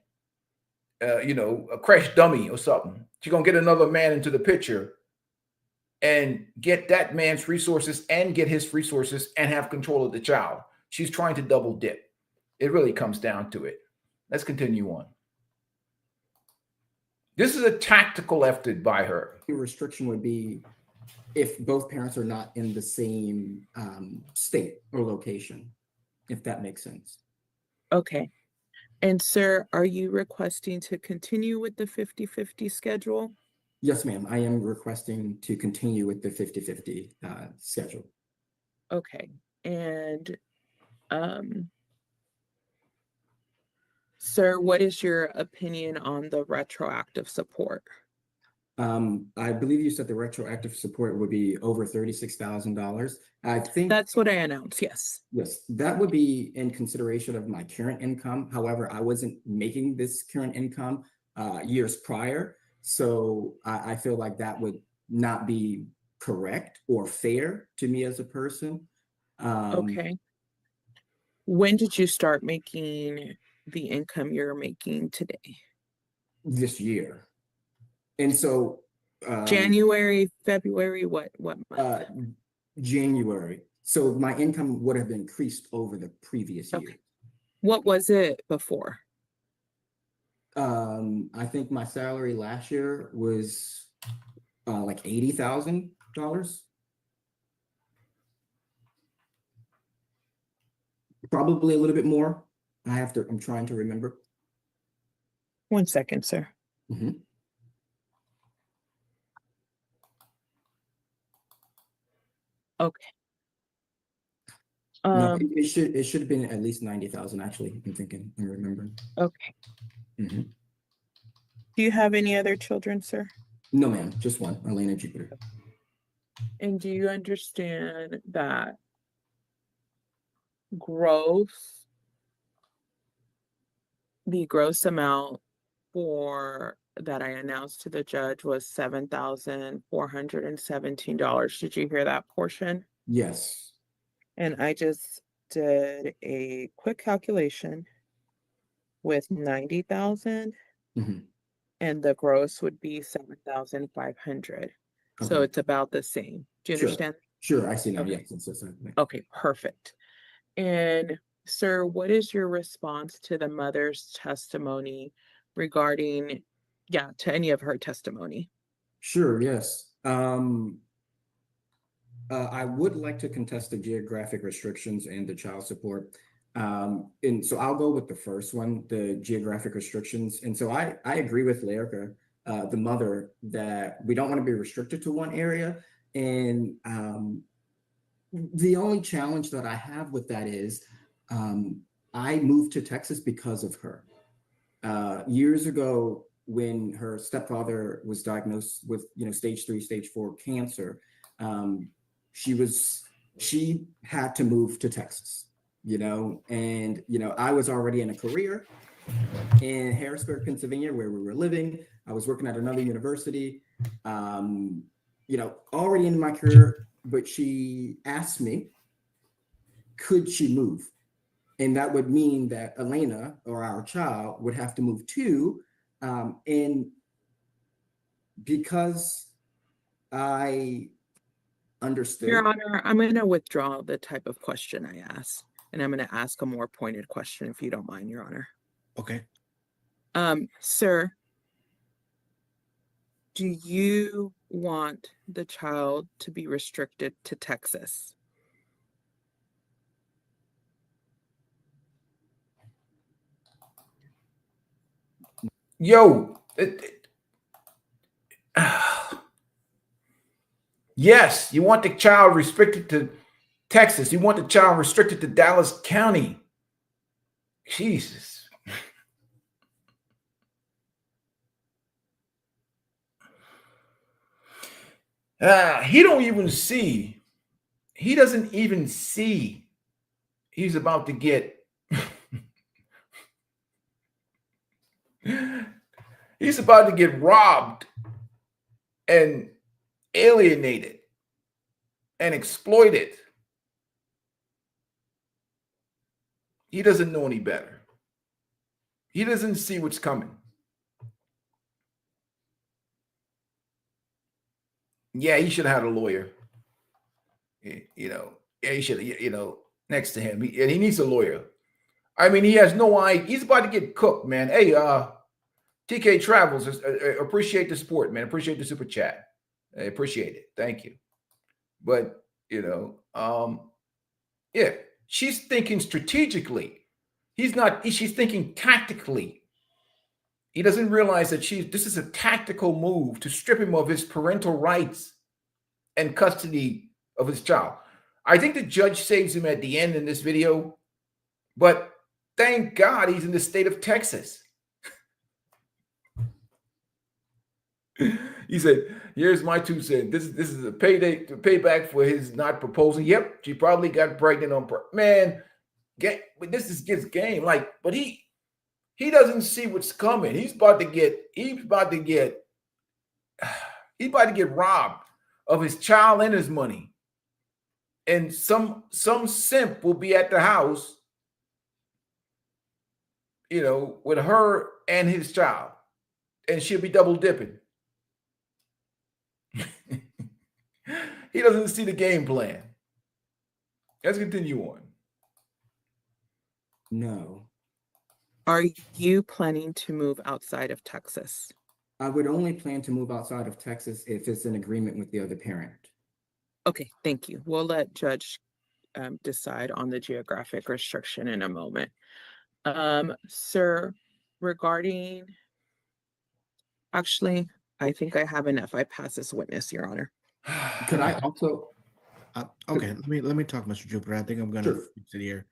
a crash dummy or something. She's going to get another man into the picture and get that man's resources and get his resources and have control of the child. She's trying to double dip. It really comes down to it. Let's continue on. This is a tactical effort by her. The restriction would be if both parents are not in the same state or location, if that makes sense. Okay. And sir, are you requesting to continue with the 50-50 schedule? Yes, ma'am. I am requesting to continue with the 50-50 schedule. Okay. And sir, what is your opinion on the retroactive support? I believe you said the retroactive support would be over $36,000. I think That's what I announced, yes. yes, that would be in consideration of my current income. However, I wasn't making this current income years prior. So I feel like that would not be correct or fair to me as a person. Okay. When did you start making the income you're making today? This year. And so January, February, what month? January. So my income would have increased over the previous year. Okay. What was it before? I think my salary last year was like $80,000. Probably a little bit more. I'm trying to remember. 1 second, sir. Mhm. Okay. No, it should have been at least 90,000 actually. I'm thinking, I'm remembering. Okay. Mhm. Do you have any other children, sir? No, ma'am, just one, Elena Jupiter. And do you understand that the gross amount that I announced to the judge was $7,417. Did you hear that portion? Yes. And I just did a quick calculation with 90,000 Mhm. and the gross would be 7,500. So Okay. it's about the same. Do you Sure. understand? Sure, I see now. Okay. Yes. Okay, perfect. And sir, what is your response to the mother's testimony regarding, to any of her testimony? Sure, yes. I would like to contest the geographic restrictions and the child support. And so I'll go with the first one, the geographic restrictions. And so I agree with Lyrica, the mother, that we don't want to be restricted to one area. And the only challenge that I have with that is I moved to Texas because of her. Years ago, when her stepfather was diagnosed with stage 3, stage 4 cancer, she had to move to Texas, and I was already in a career in Harrisburg, Pennsylvania, where we were living. I was working at another university, already in my career, but she asked me, could she move? And that would mean that Elena, or our child, would have to move too. And because I Understood. Your Honor, I'm going to withdraw the type of question I asked, and I'm going to ask a more pointed question if you don't mind, Your Honor. Okay. Sir, do you want the child to be restricted to Texas? Yo, yes, you want the child restricted to Texas. You want the child restricted to Dallas County. Jesus. He doesn't even see he's about to get he's about to get robbed and alienated and exploited. He doesn't know any better. He doesn't see what's coming. Yeah, he should have had a lawyer. He should, next to him. And he needs a lawyer. I mean, he has no idea. He's about to get cooked, man. Hey, TK Travels, appreciate the support, man. Appreciate the super chat. I appreciate it. Thank you. But, yeah, she's thinking strategically. She's thinking tactically. He doesn't realize that this is a tactical move to strip him of his parental rights and custody of his child. I think the judge saves him at the end in this video, but thank God he's in the state of Texas. He said, here's my 2 cents. This is a payback for his not proposing. Yep, she probably got pregnant on man. This is his game. But he doesn't see what's coming. He's about to get robbed of his child and his money. And some simp will be at the house, with her and his child. And she'll be double dipping. He doesn't see the game plan. Let's continue on. No. Are you planning to move outside of Texas? I would only plan to move outside of Texas if it's in agreement with the other parent. Okay, thank you. We'll let Judge decide on the geographic restriction in a moment. Sir, actually, I think I have enough. I pass this witness, Your Honor. Could I also? Okay, let me talk, Mr. Jupiter. I think I'm gonna Sure. fix it here.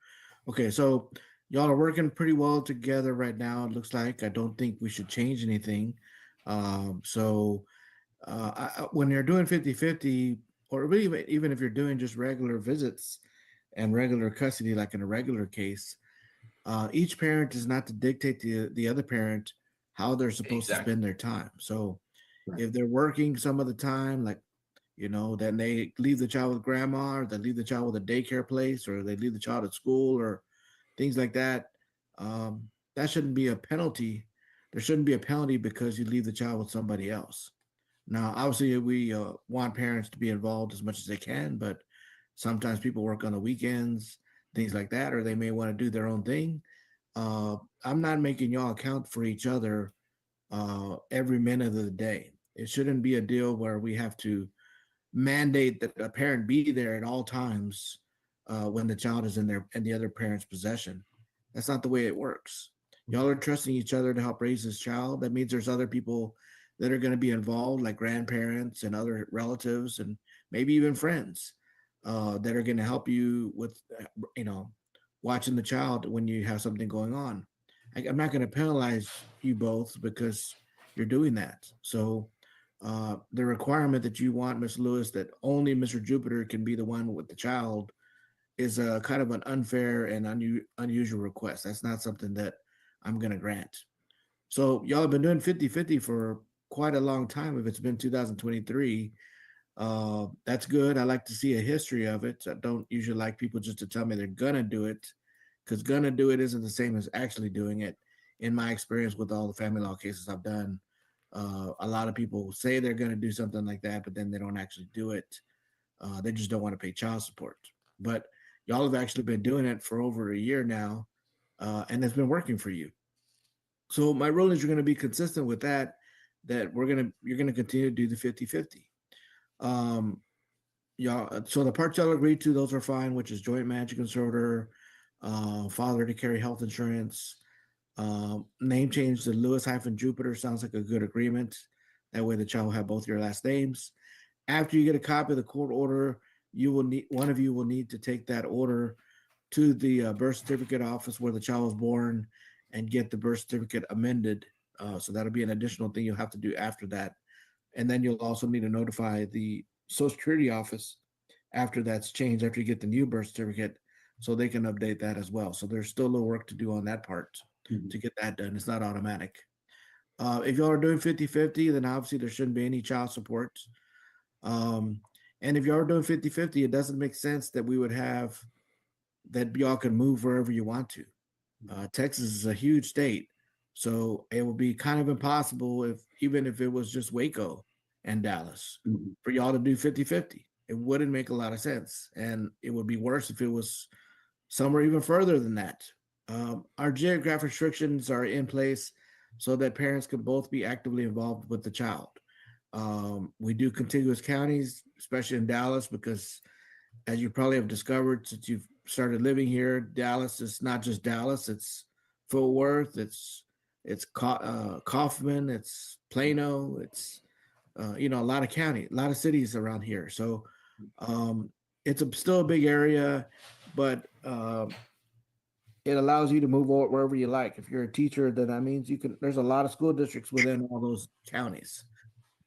Okay, so y'all are working pretty well together right now. It looks like I don't think we should change anything. When you're doing 50-50, or even if you're doing just regular visits and regular custody, like in a regular case, each parent is not to dictate to the other parent how they're supposed to spend their time. So Right. if they're working some of the time, then they leave the child with grandma, or they leave the child with a daycare place, or they leave the child at school, or things like that. That shouldn't be a penalty. There shouldn't be a penalty because you leave the child with somebody else. Now, obviously, we want parents to be involved as much as they can, but sometimes people work on the weekends, things like that, or they may want to do their own thing. I'm not making y'all account for each other every minute of the day. It shouldn't be a deal where we have to mandate that a parent be there at all times when the child is in the other parent's possession. That's not the way it works. Y'all are trusting each other to help raise this child. That means there's other people that are going to be involved, like grandparents and other relatives, and maybe even friends that are going to help you with, watching the child when you have something going on. I'm not going to penalize you both because you're doing that. So the requirement that you want, Ms. Lewis, that only Mr. Jupiter can be the one with the child is a kind of an unfair and unusual request. That's not something that I'm going to grant. So y'all have been doing 50-50 for quite a long time. If it's been 2023, that's good. I like to see a history of it. I don't usually like people just to tell me they're going to do it, because going to do it isn't the same as actually doing it. In my experience with all the family law cases I've done, a lot of people say they're going to do something like that, but then they don't actually do it. They just don't want to pay child support. But y'all have actually been doing it for over a year now, and it's been working for you. So my rule is you're going to be consistent with that. That you're gonna continue to do the 50-50. Y'all, so the parts y'all agreed to, those are fine, which is joint managing conservator, father to carry health insurance, name change to Lewis-Jupiter sounds like a good agreement. That way the child will have both your last names. After you get a copy of the court order, one of you will need to take that order to the birth certificate office where the child was born and get the birth certificate amended. So that'll be an additional thing you'll have to do after that. And then you'll also need to notify the Social Security office after that's changed, after you get the new birth certificate, so they can update that as well. So there's still a little work to do on that part to get that done. It's not automatic. If y'all are doing 50-50, then obviously there shouldn't be any child support. And if y'all are doing 50-50, it doesn't make sense that we would have that y'all can move wherever you want to. Texas is a huge state, so it would be kind of impossible even if it was just Waco and Dallas for y'all to do 50-50. It wouldn't make a lot of sense. And it would be worse if it was somewhere even further than that. Our geographic restrictions are in place so that parents can both be actively involved with the child. We do contiguous counties, especially in Dallas, because as you probably have discovered since you've started living here, Dallas is not just Dallas, it's Fort Worth, it's Kaufman, it's Plano, it's a lot of a lot of cities around here. So it's still a big area, but it allows you to move wherever you like. If you're a teacher, then that means there's a lot of school districts within all those counties.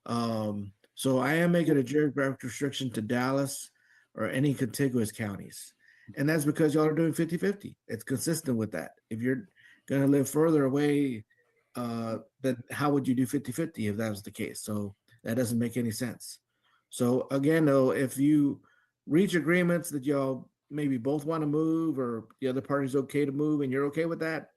So I am making a geographic restriction to Dallas or any contiguous counties. And that's because y'all are doing 50-50. It's consistent with that. If you're going to live further away, then how would you do 50-50 if that was the case? So that doesn't make any sense. So again, though, if you reach agreements that y'all maybe both want to move or the other party's okay to move and you're okay with that,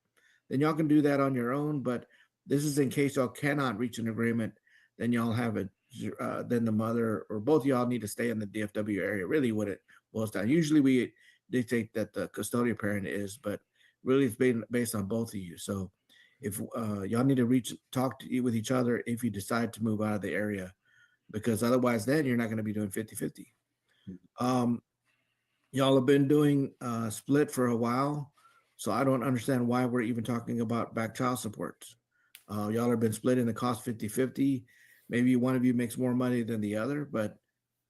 then y'all can do that on your own. But this is in case y'all cannot reach an agreement, then y'all have then the mother or both of y'all need to stay in the DFW area. Really what it boils down. Usually we dictate that the custodial parent is, but really it's based on both of you. So if y'all need to talk with each other if you decide to move out of the area, because otherwise then you're not going to be doing 50-50. Y'all have been doing split for a while, so I don't understand why we're even talking about back child support. Y'all have been splitting the cost 50-50. Maybe one of you makes more money than the other, but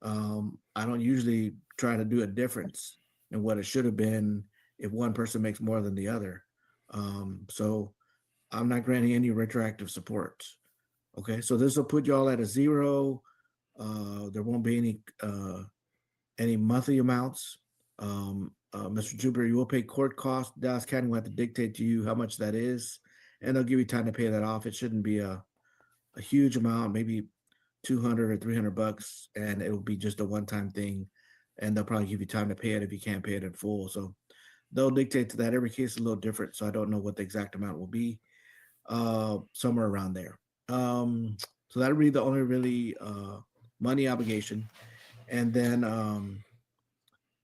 I don't usually try to do a difference in what it should have been if one person makes more than the other. So I'm not granting any retroactive support. Okay, so this will put y'all at a 0. There won't be any monthly amounts. Mr. Jupiter, you will pay court costs. Dallas County will have to dictate to you how much that is, and they'll give you time to pay that off. It shouldn't be a huge amount, maybe $200 or $300, and it will be just a one-time thing. And they'll probably give you time to pay it if you can't pay it in full. So they'll dictate to that. Every case is a little different, so I don't know what the exact amount will be. Somewhere around there. So that'll be the only really money obligation. And then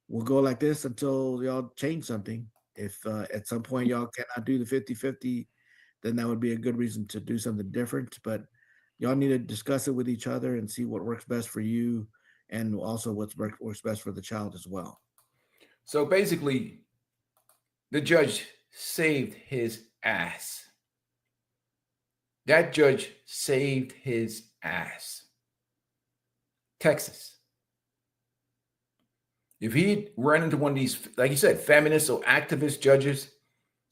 we'll go like this until y'all change something. If at some point y'all cannot do the 50-50, then that would be a good reason to do something different. But y'all need to discuss it with each other and see what works best for you and also what works best for the child as well. So basically, the judge saved his ass. That judge saved his ass. Texas. If he ran into one of these, like you said, feminist or activist judges,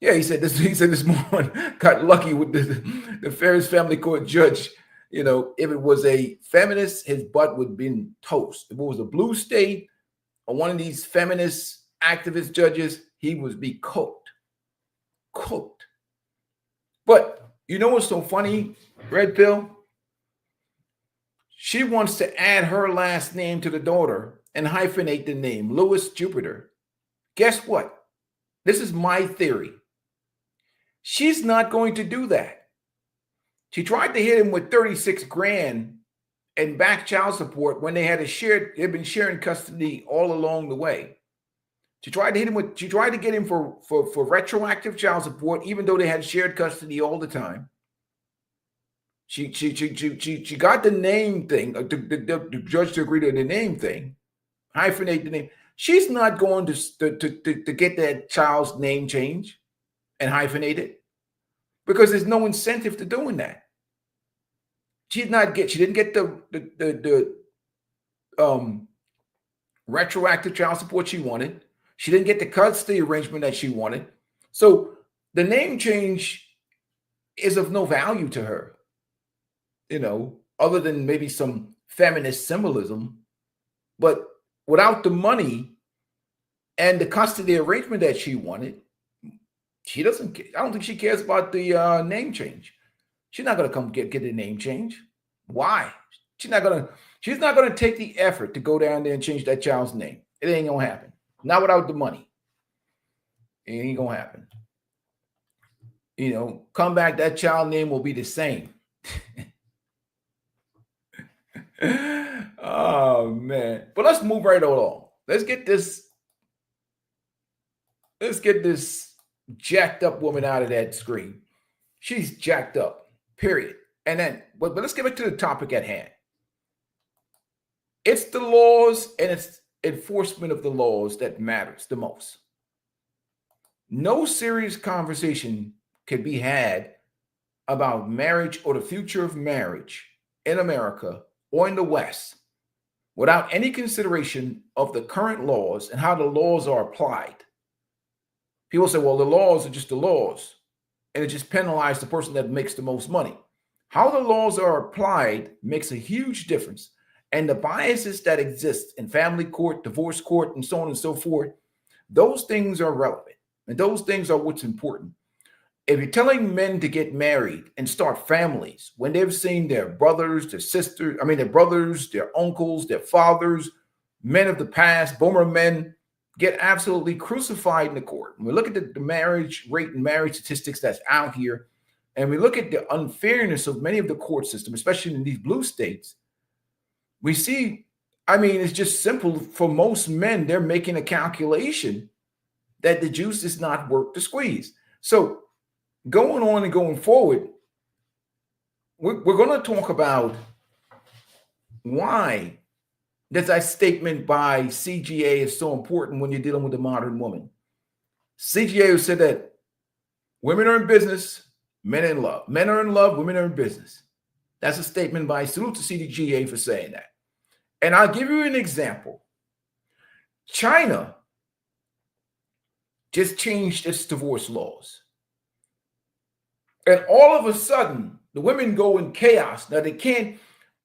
yeah, he said this morning, got lucky with the Ferris Family Court judge. You know, if it was a feminist, his butt would have been toast. If it was a blue state or one of these feminist activist judges, he would be cooked. But you know what's so funny, Red Pill? She wants to add her last name to the daughter and hyphenate the name, Lewis-Jupiter. Guess what? This is my theory. She's not going to do that. She tried to hit him with 36 grand and back child support when they've been sharing custody all along the way. She tried to get him for retroactive child support, even though they had shared custody all the time. She got the name thing, the judge to agree to the name thing, hyphenate the name. She's not going to get that child's name changed and hyphenate it because there's no incentive to doing that. She didn't get the retroactive child support she wanted. She didn't get the custody arrangement that she wanted. So the name change is of no value to her, other than maybe some feminist symbolism. But without the money and the custody arrangement that she wanted, I don't think she cares about the name change. She's not going to come get the name change. Why? She's not going to take the effort to go down there and change that child's name. It ain't going to happen. Not without the money. It ain't going to happen. Come back, that child name will be the same. Oh, man. But let's move right along. Let's get this jacked up woman out of that screen. She's jacked up, period. And then, but let's get back to the topic at hand. It's the laws and it's enforcement of the laws that matters the most. No serious conversation can be had about marriage or the future of marriage in America or in the West without any consideration of the current laws and how the laws are applied. People say, well, the laws are just the laws, and it just penalizes the person that makes the most money. How the laws are applied makes a huge difference. And the biases that exist in family court, divorce court, and so on and so forth, those things are relevant. And those things are what's important. If you're telling men to get married and start families when they've seen their brothers, their sisters, their brothers, their uncles, their fathers, men of the past, boomer men, get absolutely crucified in the court. When we look at the marriage rate and marriage statistics that's out here, and we look at the unfairness of many of the court systems, especially in these blue states, we see, it's just simple. For most men, they're making a calculation that the juice is not worth the squeeze. So going on and going forward, we're going to talk about why that statement by CGA is so important when you're dealing with the modern woman. CGA said that women are in business, men are in love. Men are in love, women are in business. That's a statement by salute to CGA for saying that. And I'll give you an example. China just changed its divorce laws. And all of a sudden, the women go in chaos. Now, they can't,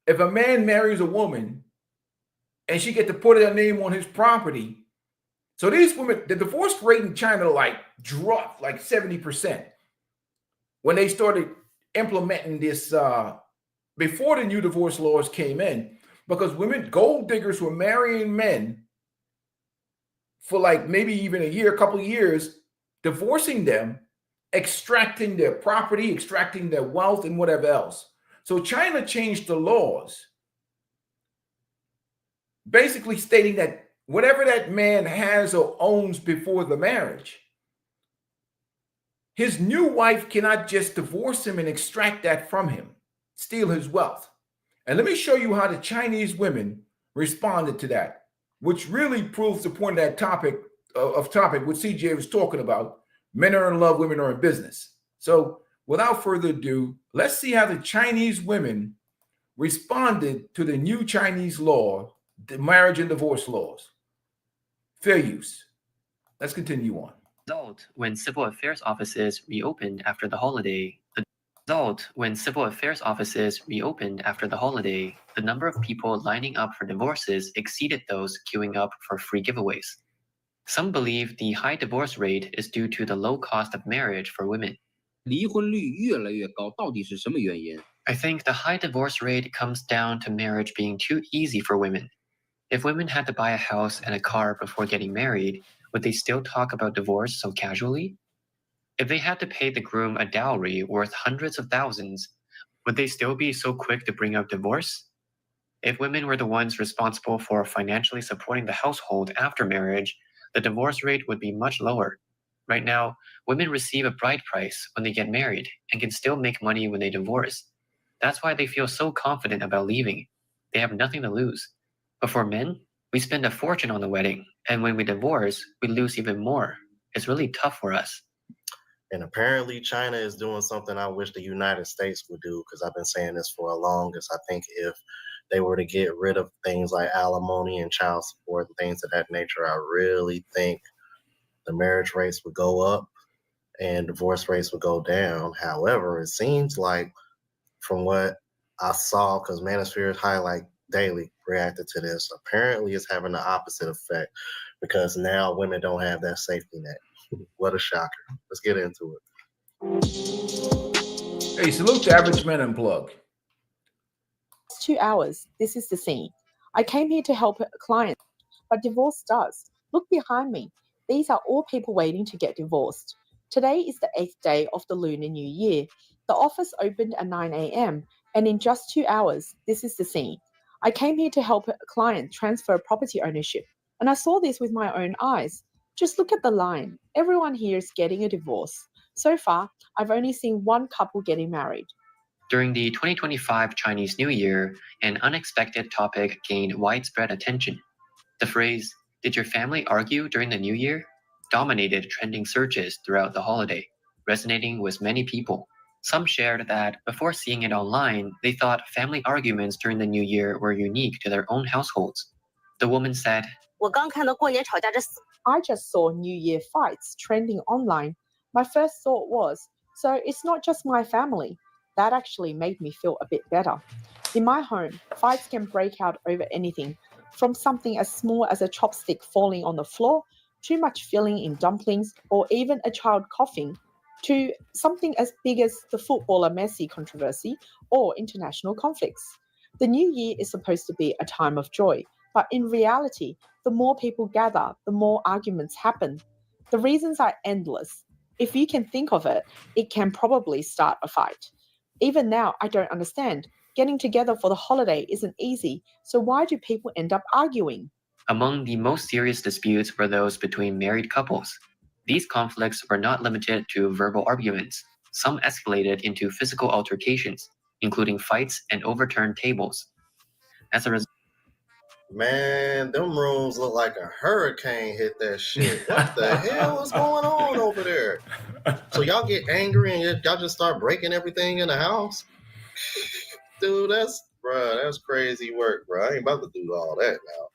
if a man marries a woman and she get to put her name on his property. So these women, the divorce rate in China dropped like 70% when they started implementing this before the new divorce laws came in, because gold diggers were marrying men for like maybe even a couple of years, divorcing them, extracting their property, extracting their wealth, and whatever else. So China changed the laws, basically stating that whatever that man has or owns before the marriage, his new wife cannot just divorce him and extract that from him, steal his wealth. And let me show you how the Chinese women responded to that, which really proves the point of that topic, what CJ was talking about. Men are in love, women are in business. So without further ado, let's see how the Chinese women responded to the new Chinese law, the marriage and divorce laws. Fair use. Let's continue on. When civil affairs offices reopened after the holiday, the number of people lining up for divorces exceeded those queuing up for free giveaways. Some believe the high divorce rate is due to the low cost of marriage for women. 离婚率越来越高，到底是什么原因？ I think the high divorce rate comes down to marriage being too easy for women. If women had to buy a house and a car before getting married, would they still talk about divorce so casually? If they had to pay the groom a dowry worth hundreds of thousands, would they still be so quick to bring up divorce? If women were the ones responsible for financially supporting the household after marriage, the divorce rate would be much lower. Right now, women receive a bride price when they get married and can still make money when they divorce. That's why they feel so confident about leaving. They have nothing to lose. But for men, we spend a fortune on the wedding, and when we divorce, we lose even more. It's really tough for us. And apparently, China is doing something I wish the United States would do, because I've been saying this for the longest. I think if they were to get rid of things like alimony and child support and things of that nature, I really think the marriage rates would go up and divorce rates would go down. However, it seems like from what I saw, because Manosphere's Highlight Daily reacted to this, apparently it's having the opposite effect because now women don't have that safety net. What a shocker. Let's get into it. Hey, salute to Average Men Unplugged. 2 hours. This is the scene. I came here to help clients, but divorce does. Look behind me. These are all people waiting to get divorced. Today is the 8th day of the Lunar New Year. The office opened at 9 a.m. and in just 2 hours, this is the scene. I came here to help a client transfer property ownership, and I saw this with my own eyes. Just look at the line. Everyone here is getting a divorce. So far, I've only seen one couple getting married. During the 2025 Chinese New Year, an unexpected topic gained widespread attention. The phrase, "Did your family argue during the New Year?" dominated trending searches throughout the holiday, resonating with many people. Some shared that before seeing it online, they thought family arguments during the New Year were unique to their own households. The woman said, I just saw New Year fights trending online. My first thought was, so it's not just my family. That actually made me feel a bit better. In my home, fights can break out over anything, from something as small as a chopstick falling on the floor, too much filling in dumplings, or even a child coughing, to something as big as the footballer Messi controversy or international conflicts. The new year is supposed to be a time of joy, but in reality, the more people gather, the more arguments happen. The reasons are endless. If you can think of it, it can probably start a fight. Even now, I don't understand. Getting together for the holiday isn't easy, so why do people end up arguing? Among the most serious disputes were those between married couples. These conflicts were not limited to verbal arguments. Some escalated into physical altercations, including fights and overturned tables. As a result, Man, them rooms look like a hurricane hit that shit. What the hell is going on over there? So y'all get angry and y'all just start breaking everything in the house? Dude, that's crazy work, bro. I ain't about to do all that now.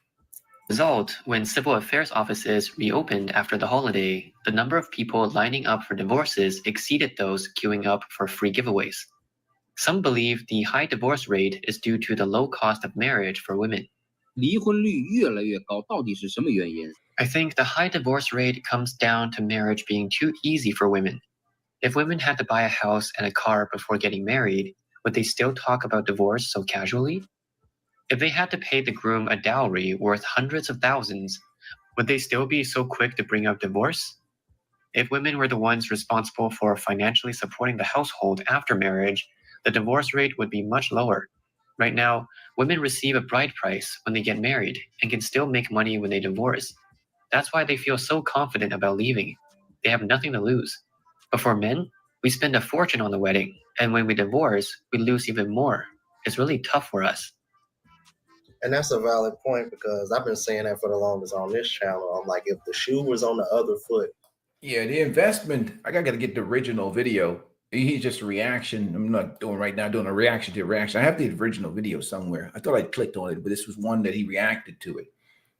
when civil affairs offices reopened after the holiday, the number of people lining up for divorces exceeded those queuing up for free giveaways. Some believe the high divorce rate is due to the low cost of marriage for women. 离婚率越来越高，到底是什么原因？ I think the high divorce rate comes down to marriage being too easy for women. If women had to buy a house and a car before getting married, would they still talk about divorce so casually? If they had to pay the groom a dowry worth hundreds of thousands, would they still be so quick to bring up divorce? If women were the ones responsible for financially supporting the household after marriage, the divorce rate would be much lower. Right now, women receive a bride price when they get married and can still make money when they divorce. That's why they feel so confident about leaving. They have nothing to lose. But for men, we spend a fortune on the wedding, and when we divorce, we lose even more. It's really tough for us. And that's a valid point because I've been saying that for the longest on this channel. I'm like, if the shoe was on the other foot. Yeah, the investment, I gotta get the original video. He's just a reaction. I'm not doing right now, doing a reaction to a reaction. I have the original video somewhere. I thought I clicked on it, but this was one that he reacted to it.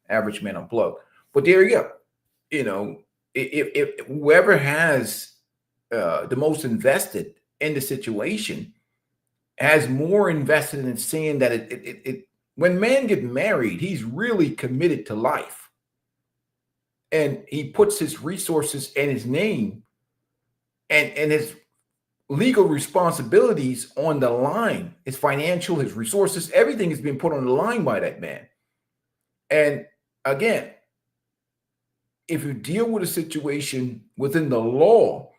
Average Man Unplugged. But there you go. You know, if whoever has the most invested in the situation has more invested in seeing that it when men get married, he's really committed to life. And he puts his resources and his name and his legal responsibilities on the line, his financial, his resources, everything is being put on the line by that man. And again, if you deal with a situation within the law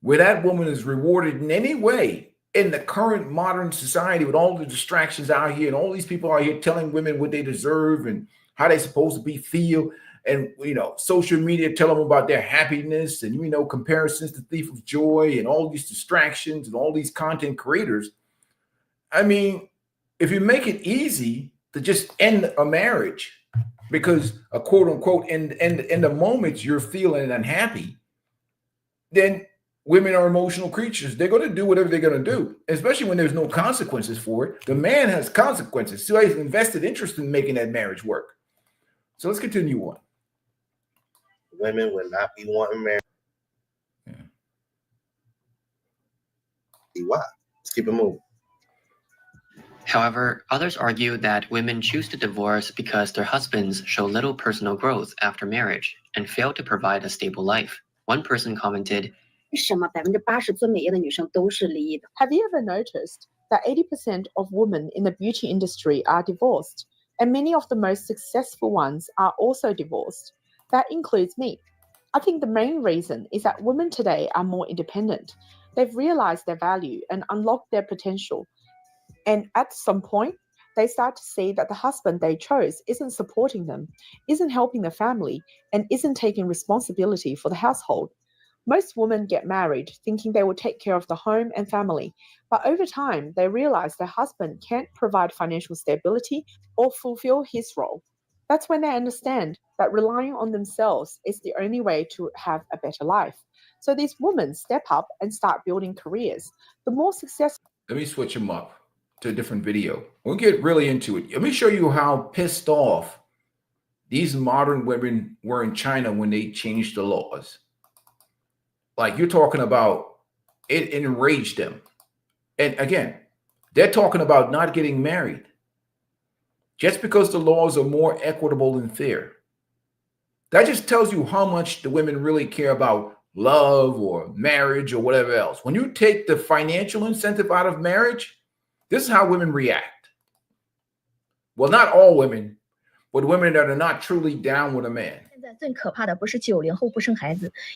where that woman is rewarded in any way in the current modern society with all the distractions out here and all these people out here telling women what they deserve and how they're supposed to be feel, and social media tell them about their happiness, and comparisons to thief of joy and all these distractions and all these content creators. I mean, if you make it easy to just end a marriage because a quote unquote in the moment you're feeling unhappy, then women are emotional creatures. They're going to do whatever they're going to do, especially when there's no consequences for it. The man has consequences, so he's invested interest in making that marriage work. So let's continue on. Women would not be wanting marriage. Yeah. Why? Let's keep it moving. However, others argue that women choose to divorce because their husbands show little personal growth after marriage and fail to provide a stable life. One person commented, Have you ever noticed that 80% of women in the beauty industry are divorced, and many of the most successful ones are also divorced? That includes me. I think the main reason is that women today are more independent. They've realized their value and unlocked their potential. And at some point, they start to see that the husband they chose isn't supporting them, isn't helping the family, and isn't taking responsibility for the household. Most women get married thinking they will take care of the home and family, but over time, they realize their husband can't provide financial stability or fulfill his role. That's when they understand that relying on themselves is the only way to have a better life. So these women step up and start building careers. The more successful. Let me switch them up to a different video. We'll get really into it. Let me show you how pissed off these modern women were in China when they changed the laws. Like, you're talking about, it enraged them. And again, they're talking about not getting married just because the laws are more equitable and fair. That just tells you how much the women really care about love or marriage or whatever else. When you take the financial incentive out of marriage, this is how women react. Well, not all women, but women that are not truly down with a man.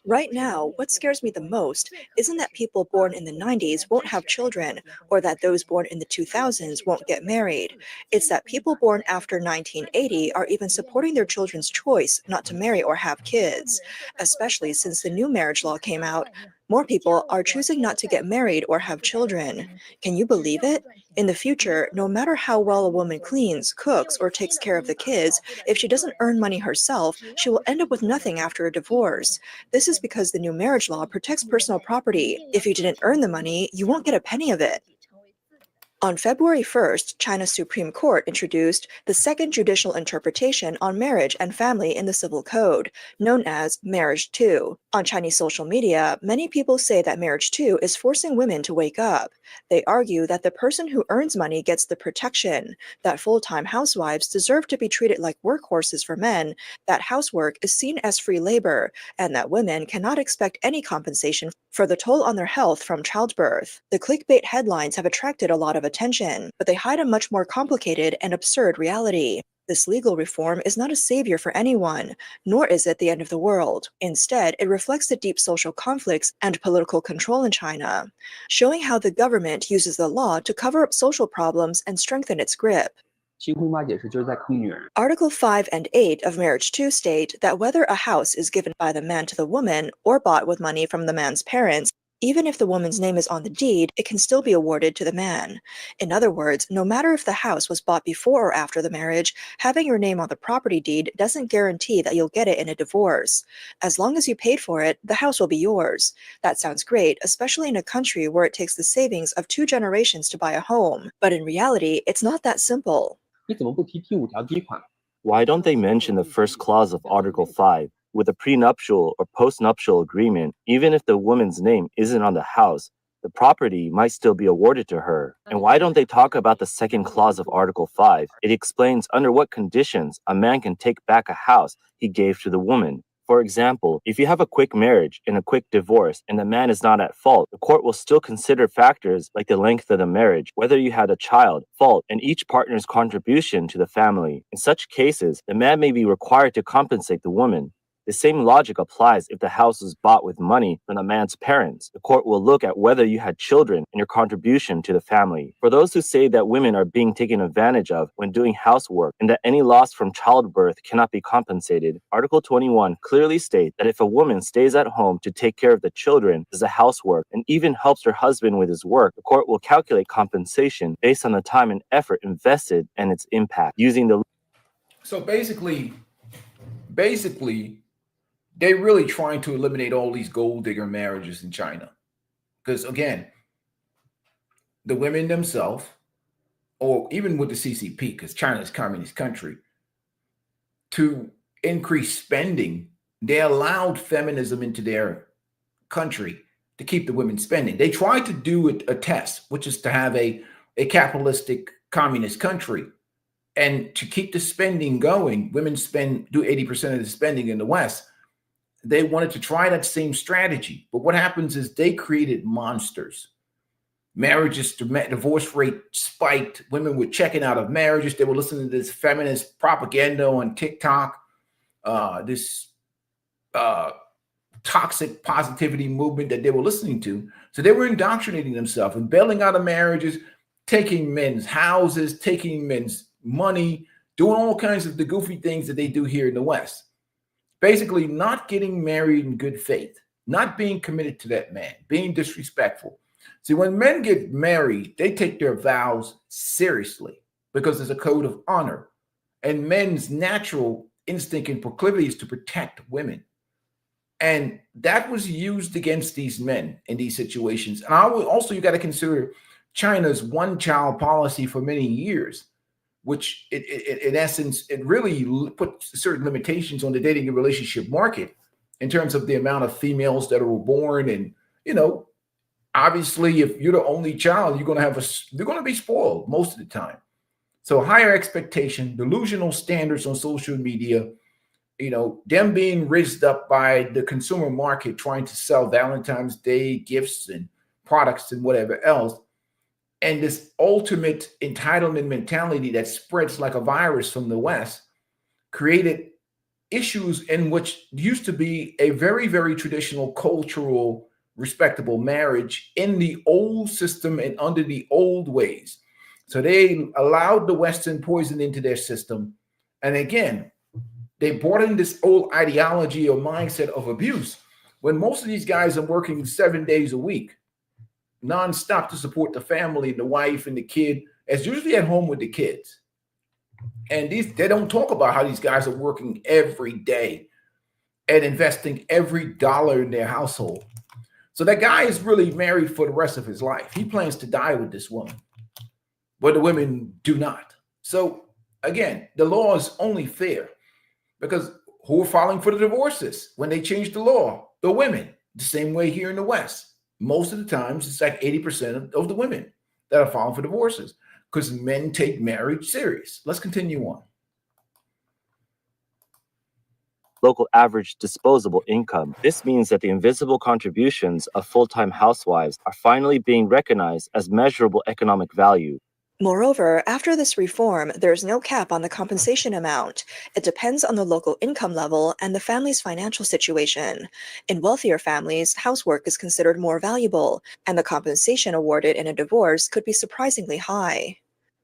Right now, what scares me the most isn't that people born in the 90s won't have children, or that those born in the 2000s won't get married. It's that people born after 1980 are even supporting their children's choice not to marry or have kids. Especially since the new marriage law came out, more people are choosing not to get married or have children. Can you believe it? In the future, no matter how well a woman cleans, cooks, or takes care of the kids, if she doesn't earn money herself, she will end up with nothing after a divorce. This is because the new marriage law protects personal property. If you didn't earn the money, you won't get a penny of it. On February 1st, China's Supreme Court introduced the second judicial interpretation on marriage and family in the Civil Code, known as Marriage 2. On Chinese social media, many people say that Marriage 2 is forcing women to wake up. They argue that the person who earns money gets the protection, that full-time housewives deserve to be treated like workhorses for men, that housework is seen as free labor, and that women cannot expect any compensation for the toll on their health from childbirth. The clickbait headlines have attracted a lot of attention, but they hide a much more complicated and absurd reality. This legal reform is not a savior for anyone, nor is it the end of the world. Instead, it reflects the deep social conflicts and political control in China, showing how the government uses the law to cover up social problems and strengthen its grip. Article 5 and 8 of Marriage 2 state that whether a house is given by the man to the woman or bought with money from the man's parents, even if the woman's name is on the deed, it can still be awarded to the man. In other words, no matter if the house was bought before or after the marriage, having your name on the property deed doesn't guarantee that you'll get it in a divorce. As long as you paid for it, the house will be yours. That sounds great, especially in a country where it takes the savings of 2 generations to buy a home. But in reality, it's not that simple. Why don't they mention the first clause of Article 5? With a prenuptial or postnuptial agreement, even if the woman's name isn't on the house, the property might still be awarded to her. And why don't they talk about the second clause of Article 5? It explains under what conditions a man can take back a house he gave to the woman. For example, if you have a quick marriage and a quick divorce and the man is not at fault, the court will still consider factors like the length of the marriage, whether you had a child, fault, and each partner's contribution to the family. In such cases, the man may be required to compensate the woman. The same logic applies if the house was bought with money from the man's parents. The court will look at whether you had children and your contribution to the family. For those who say that women are being taken advantage of when doing housework and that any loss from childbirth cannot be compensated, Article 21 clearly states that if a woman stays at home to take care of the children, does the housework, and even helps her husband with his work, the court will calculate compensation based on the time and effort invested and its impact using the. So basically, they're really trying to eliminate all these gold digger marriages in China. Because again, the women themselves, or even with the CCP, because China is a communist country, to increase spending, they allowed feminism into their country to keep the women spending. They tried to do a test, which is to have a capitalistic communist country. And to keep the spending going, women do 80% of the spending in the West. They wanted to try that same strategy. But what happens is they created monsters. Marriages, divorce rate spiked. Women were checking out of marriages. They were listening to this feminist propaganda on TikTok, this toxic positivity movement that they were listening to. So they were indoctrinating themselves and bailing out of marriages, taking men's houses, taking men's money, doing all kinds of the goofy things that they do here in the West. Basically, not getting married in good faith, not being committed to that man, being disrespectful. See, when men get married, they take their vows seriously because there's a code of honor. And men's natural instinct and proclivity is to protect women. And that was used against these men in these situations. And also, you got to consider China's one-child policy for many years, which in essence, it really put certain limitations on the dating and relationship market in terms of the amount of females that are born. And, obviously, if you're the only child, you're going to be spoiled most of the time. So higher expectation, delusional standards on social media, them being raised up by the consumer market, trying to sell Valentine's Day gifts and products and whatever else. And this ultimate entitlement mentality that spreads like a virus from the West created issues in which used to be a very, very traditional, cultural, respectable marriage in the old system and under the old ways. So they allowed the Western poison into their system. And again, they brought in this old ideology or mindset of abuse when most of these guys are working 7 days a week, nonstop to support the family, the wife and the kid, as usually at home with the kids. And they don't talk about how these guys are working every day and investing every dollar in their household. So that guy is really married for the rest of his life. He plans to die with this woman, but the women do not. So again, the law is only fair because who are filing for the divorces when they change the law? The women, the same way here in the West. Most of the times, it's like 80% of the women that are filing for divorces because men take marriage serious. Let's continue on. Local average disposable income. This means that the invisible contributions of full-time housewives are finally being recognized as measurable economic value. Moreover, after this reform, there is no cap on the compensation amount. It depends on the local income level and the family's financial situation. In wealthier families, housework is considered more valuable, and the compensation awarded in a divorce could be surprisingly high.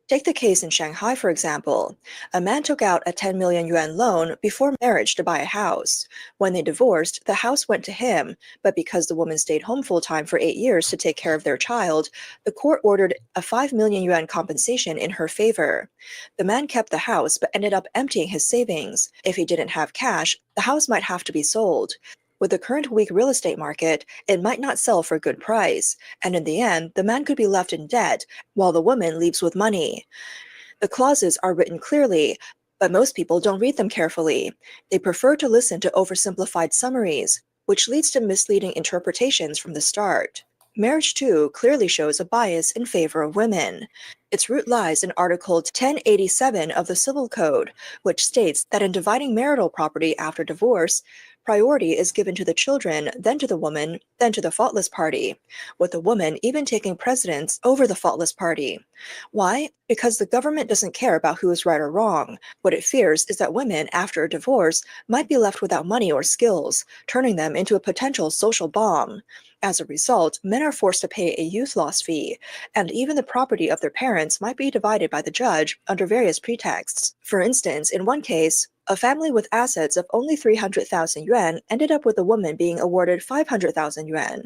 Take the case in Shanghai, for example. A man took out a 10 million yuan loan before marriage to buy a house. When they divorced, the house went to him, but because the woman stayed home full-time for 8 years to take care of their child, the court ordered a 5 million yuan compensation in her favor. The man kept the house but ended up emptying his savings. If he didn't have cash, the house might have to be sold. With the current weak real estate market, it might not sell for a good price, and in the end, the man could be left in debt, while the woman leaves with money. The clauses are written clearly, but most people don't read them carefully. They prefer to listen to oversimplified summaries, which leads to misleading interpretations from the start. Marriage, too, clearly shows a bias in favor of women. Its root lies in Article 1087 of the Civil Code, which states that in dividing marital property after divorce, Priority is given to the children, then to the woman, then to the faultless party, with the woman even taking precedence over the faultless party. Why? Because the government doesn't care about who is right or wrong. What it fears is that women, after a divorce, might be left without money or skills, turning them into a potential social bomb. As a result, men are forced to pay a youth loss fee, and even the property of their parents might be divided by the judge under various pretexts. For instance, in one case, a family with assets of only 300,000 yuan ended up with a woman being awarded 500,000 yuan.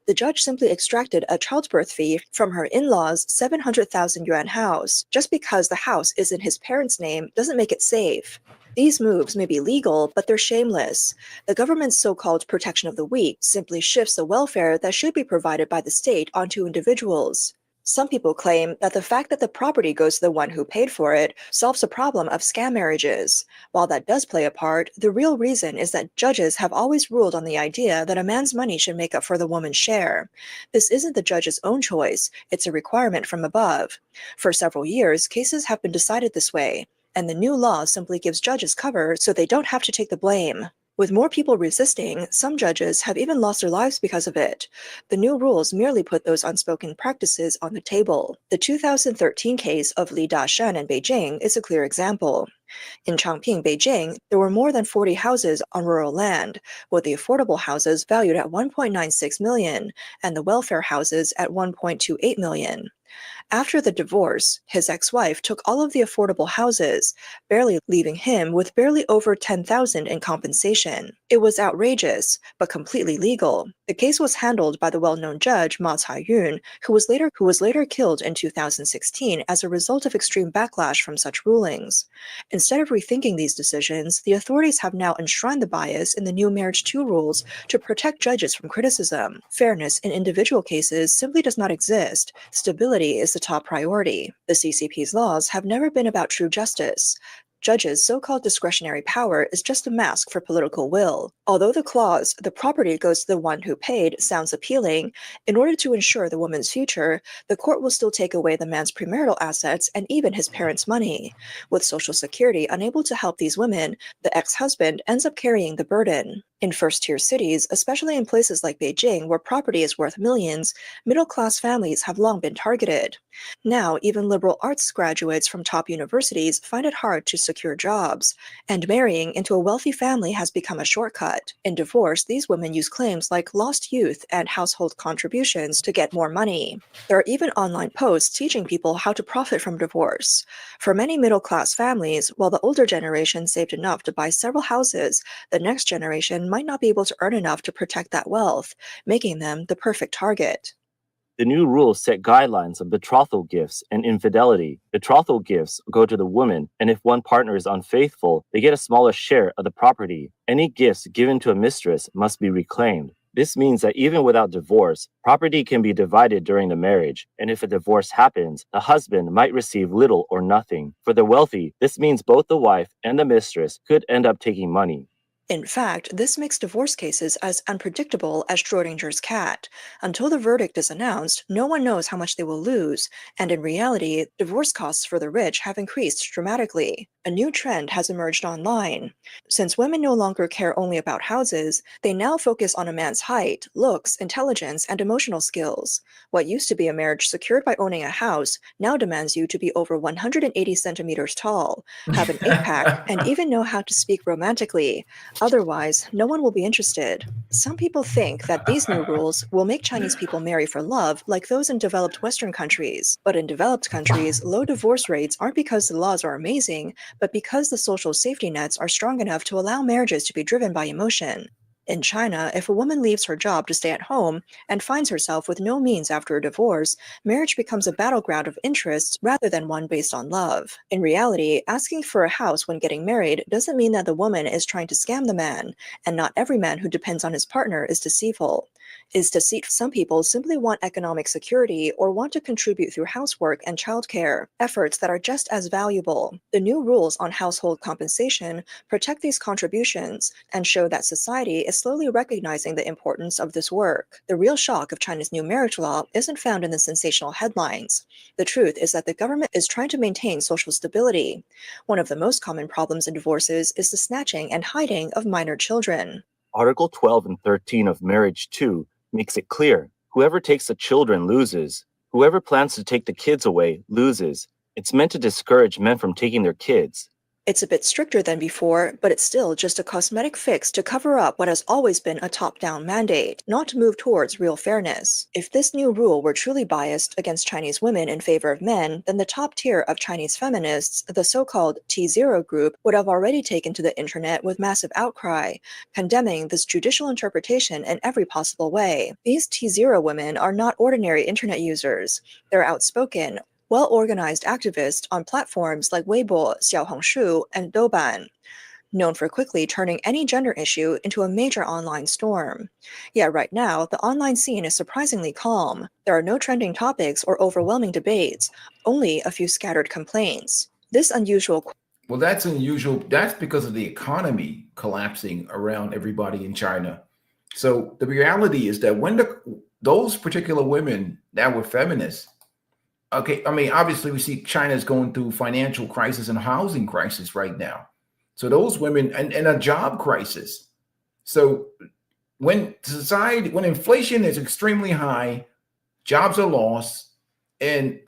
The judge simply extracted a childbirth fee from her in-laws' 700,000 yuan house. Just because the house is in his parents' name doesn't make it safe. These moves may be legal, but they're shameless. The government's so-called protection of the weak simply shifts the welfare that should be provided by the state onto individuals. Some people claim that the fact that the property goes to the one who paid for it solves the problem of scam marriages. While that does play a part, the real reason is that judges have always ruled on the idea that a man's money should make up for the woman's share. This isn't the judge's own choice, it's a requirement from above. For several years, cases have been decided this way, and the new law simply gives judges cover so they don't have to take the blame. With more people resisting, some judges have even lost their lives because of it. The new rules merely put those unspoken practices on the table. The 2013 case of Li Dashen in Beijing is a clear example. In Changping, Beijing, there were more than 40 houses on rural land, with the affordable houses valued at 1.96 million and the welfare houses at 1.28 million. After the divorce, his ex-wife took all of the affordable houses, barely leaving him with barely over 10,000 in compensation. It was outrageous, but completely legal. The case was handled by the well-known judge Ma Caiyun, who was later killed in 2016 as a result of extreme backlash from such rulings. Instead of rethinking these decisions, the authorities have now enshrined the bias in the new Marriage 2 rules to protect judges from criticism. Fairness in individual cases simply does not exist. Stability is the top priority. The CCP's laws have never been about true justice. Judges' so-called discretionary power is just a mask for political will. Although the clause, "the property goes to the one who paid," sounds appealing, in order to ensure the woman's future, the court will still take away the man's premarital assets and even his parents' money. With Social Security unable to help these women, the ex-husband ends up carrying the burden. In first-tier cities, especially in places like Beijing where property is worth millions, middle-class families have long been targeted. Now, even liberal arts graduates from top universities find it hard to secure jobs, and marrying into a wealthy family has become a shortcut. In divorce, these women use claims like lost youth and household contributions to get more money. There are even online posts teaching people how to profit from divorce. For many middle-class families, while the older generation saved enough to buy several houses, the next generation might not be able to earn enough to protect that wealth, making them the perfect target. The new rules set guidelines of betrothal gifts and infidelity. Betrothal gifts go to the woman, and if one partner is unfaithful, they get a smaller share of the property. Any gifts given to a mistress must be reclaimed. This means that even without divorce, property can be divided during the marriage, and if a divorce happens, the husband might receive little or nothing. For the wealthy, this means both the wife and the mistress could end up taking money. In fact, this makes divorce cases as unpredictable as Schrodinger's cat. Until the verdict is announced, no one knows how much they will lose, and in reality, divorce costs for the rich have increased dramatically. A new trend has emerged online. Since women no longer care only about houses, they now focus on a man's height, looks, intelligence, and emotional skills. What used to be a marriage secured by owning a house now demands you to be over 180 centimeters tall, have an 8-pack, and even know how to speak romantically. Otherwise, no one will be interested. Some people think that these new rules will make Chinese people marry for love like those in developed Western countries. But in developed countries, low divorce rates aren't because the laws are amazing, but because the social safety nets are strong enough to allow marriages to be driven by emotion. In China, if a woman leaves her job to stay at home and finds herself with no means after a divorce, marriage becomes a battleground of interests rather than one based on love. In reality, asking for a house when getting married doesn't mean that the woman is trying to scam the man, and not every man who depends on his partner is deceitful. Some people simply want economic security or want to contribute through housework and childcare, efforts that are just as valuable. The new rules on household compensation protect these contributions and show that society is slowly recognizing the importance of this work. The real shock of China's new marriage law isn't found in the sensational headlines. The truth is that the government is trying to maintain social stability. One of the most common problems in divorces is the snatching and hiding of minor children. Article 12 and 13 of Marriage 2 makes it clear whoever takes the children loses. Whoever plans to take the kids away loses. It's meant to discourage men from taking their kids. It's a bit stricter than before, but it's still just a cosmetic fix to cover up what has always been a top-down mandate, not to move towards real fairness. If this new rule were truly biased against Chinese women in favor of men, then the top tier of Chinese feminists, the so-called T0 group, would have already taken to the internet with massive outcry, condemning this judicial interpretation in every possible way. These T0 women are not ordinary internet users. They're outspoken, well-organized activists on platforms like Weibo, Xiaohongshu, and Douban, known for quickly turning any gender issue into a major online storm. Yet right now, the online scene is surprisingly calm. There are no trending topics or overwhelming debates, only a few scattered complaints. This unusual Well, that's unusual. That's because of the economy collapsing around everybody in China. So the reality is that when those particular women that were feminists, okay, I mean, obviously we see China is going through financial crisis and housing crisis right now. So those women and a job crisis. So when inflation is extremely high, jobs are lost, and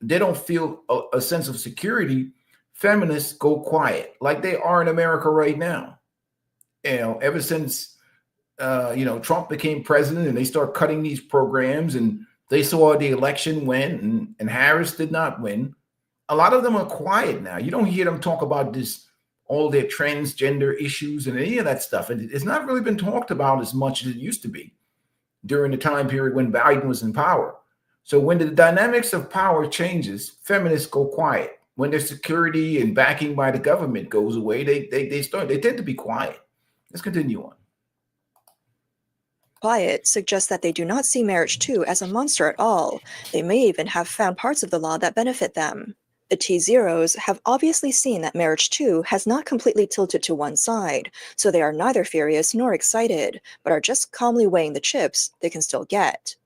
they don't feel a sense of security, feminists go quiet, like they are in America right now. You know, ever since Trump became president and they start cutting these programs, and they saw the election win and Harris did not win. A lot of them are quiet now. You don't hear them talk about all their transgender issues and any of that stuff. And it's not really been talked about as much as it used to be during the time period when Biden was in power. So when the dynamics of power changes, feminists go quiet. When their security and backing by the government goes away, they tend to be quiet. Let's continue on. quiet suggests that they do not see Marriage 2 as a monster at all. They may even have found parts of the law that benefit them. The T0s have obviously seen that Marriage 2 has not completely tilted to one side, so they are neither furious nor excited, but are just calmly weighing the chips they can still get.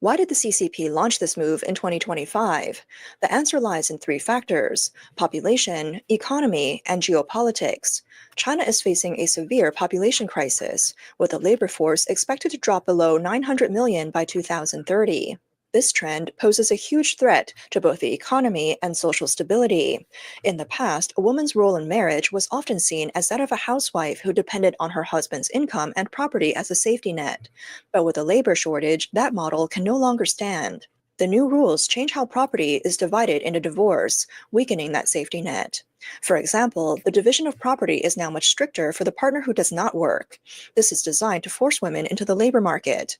Why did the CCP launch this move in 2025? The answer lies in three factors: population, economy, and geopolitics. China is facing a severe population crisis, with the labor force expected to drop below 900 million by 2030. This trend poses a huge threat to both the economy and social stability. In the past, a woman's role in marriage was often seen as that of a housewife who depended on her husband's income and property as a safety net. But with a labor shortage, that model can no longer stand. The new rules change how property is divided in a divorce, weakening that safety net. For example, the division of property is now much stricter for the partner who does not work. This is designed to force women into the labor market.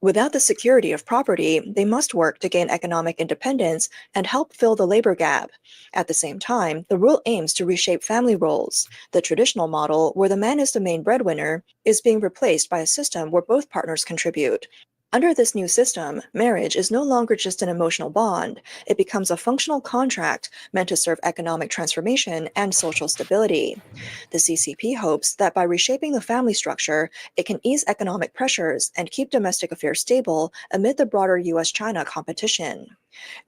Without the security of property, they must work to gain economic independence and help fill the labor gap. At the same time, the rule aims to reshape family roles. The traditional model, where the man is the main breadwinner, is being replaced by a system where both partners contribute. Under this new system, marriage is no longer just an emotional bond. It becomes a functional contract meant to serve economic transformation and social stability. The CCP hopes that by reshaping the family structure, it can ease economic pressures and keep domestic affairs stable amid the broader US-China competition.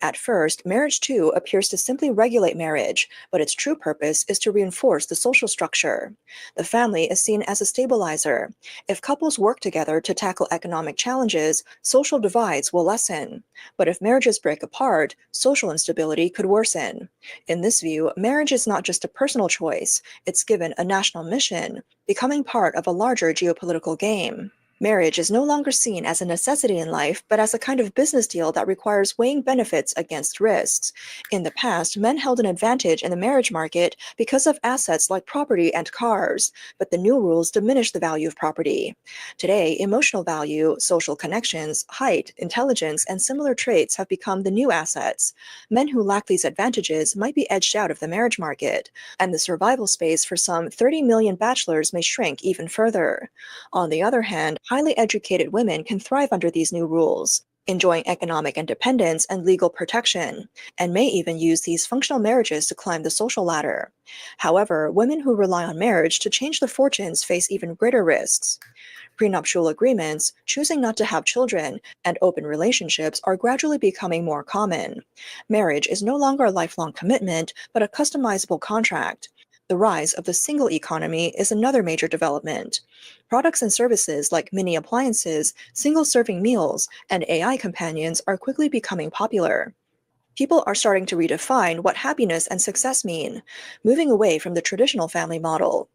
At first, Marriage 2 appears to simply regulate marriage, but its true purpose is to reinforce the social structure. The family is seen as a stabilizer. If couples work together to tackle economic challenges, social divides will lessen. But if marriages break apart, social instability could worsen. In this view, marriage is not just a personal choice, it's given a national mission, becoming part of a larger geopolitical game. Marriage is no longer seen as a necessity in life, but as a kind of business deal that requires weighing benefits against risks. In the past, men held an advantage in the marriage market because of assets like property and cars, but the new rules diminish the value of property. Today, emotional value, social connections, height, intelligence, and similar traits have become the new assets. Men who lack these advantages might be edged out of the marriage market, and the survival space for some 30 million bachelors may shrink even further. On the other hand, highly educated women can thrive under these new rules, enjoying economic independence and legal protection, and may even use these functional marriages to climb the social ladder. However, women who rely on marriage to change their fortunes face even greater risks. Prenuptial agreements, choosing not to have children, and open relationships are gradually becoming more common. Marriage is no longer a lifelong commitment, but a customizable contract. The rise of the single economy is another major development. Products and services like mini appliances, single-serving meals, and AI companions are quickly becoming popular. People are starting to redefine what happiness and success mean, moving away from the traditional family model.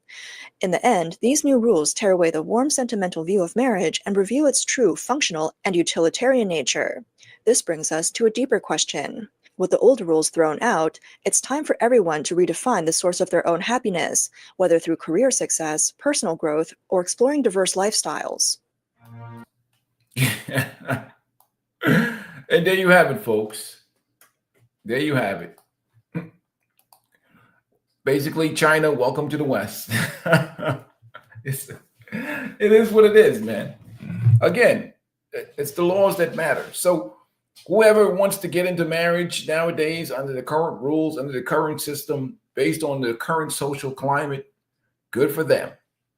In the end, these new rules tear away the warm sentimental view of marriage and reveal its true functional and utilitarian nature. This brings us to a deeper question. With the old rules thrown out, it's time for everyone to redefine the source of their own happiness, whether through career success, personal growth, or exploring diverse lifestyles. And there you have it, folks. There you have it. Basically, China, welcome to the West. It is what it is, man. Again, it's the laws that matter. So whoever wants to get into marriage nowadays under the current rules, under the current system, based on the current social climate, good for them.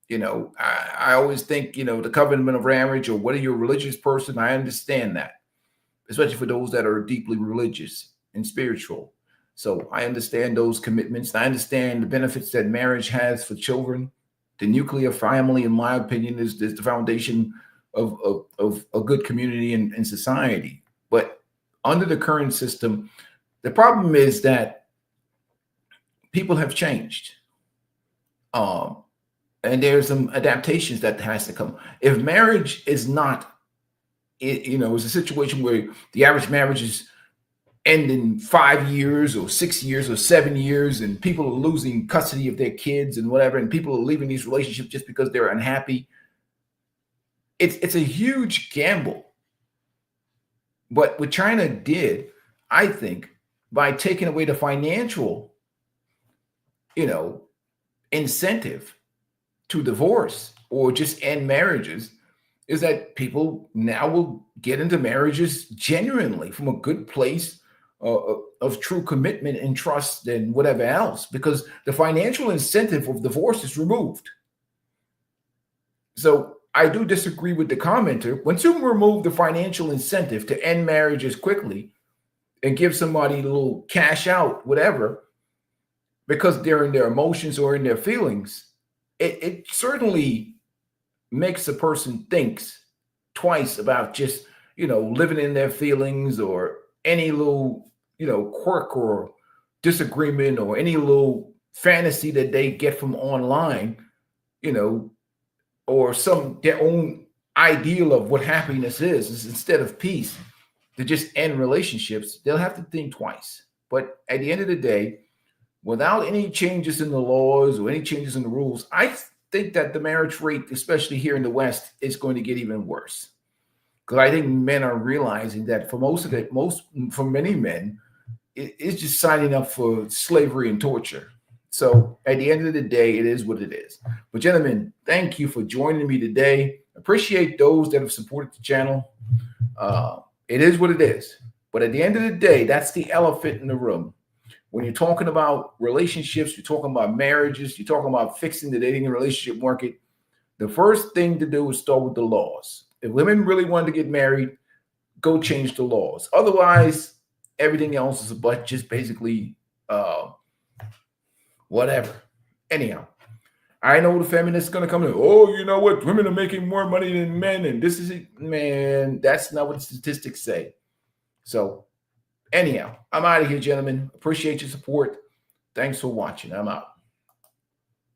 You know, I always think, you know, the covenant of marriage, or whether you're a religious person, I understand that, especially for those that are deeply religious and spiritual. So I understand those commitments. I understand the benefits that marriage has for children. The nuclear family, in my opinion, is the foundation of a good community and society. But under the current system, the problem is that people have changed. And there's some adaptations that has to come. If marriage is not, you know, it's a situation where the average marriage is end in 5 years or 6 years or 7 years, and people are losing custody of their kids and whatever, and people are leaving these relationships just because they're unhappy. It's a huge gamble. But what China did, I think, by taking away the financial, you know, incentive to divorce or just end marriages, is that people now will get into marriages genuinely from a good place of true commitment and trust and whatever else, because the financial incentive of divorce is removed. So I do disagree with the commenter. Once you remove the financial incentive to end marriages quickly and give somebody a little cash out, whatever, because they're in their emotions or in their feelings, it certainly makes a person thinks twice about just, you know, living in their feelings, or any little, you know, quirk or disagreement or any little fantasy that they get from online, you know, or their own ideal of what happiness is instead of peace, to just end relationships. They'll have to think twice. But at the end of the day, without any changes in the laws or any changes in the rules, I think that the marriage rate, especially here in the West, is going to get even worse. Because I think men are realizing that for many men, it's just signing up for slavery and torture. So at the end of the day, it is what it is. But gentlemen, thank you for joining me today. Appreciate those that have supported the channel. It is what it is. But at the end of the day, that's the elephant in the room. When you're talking about relationships, you're talking about marriages, you're talking about fixing the dating and relationship market, the first thing to do is start with the laws. If women really wanted to get married, go change the laws. Otherwise, everything else is just basically whatever. Anyhow, I know the feminists going to come in. Oh, you know what? Women are making more money than men, and this is it. Man, that's not what the statistics say. So anyhow, I'm out of here, gentlemen. Appreciate your support. Thanks for watching. I'm out.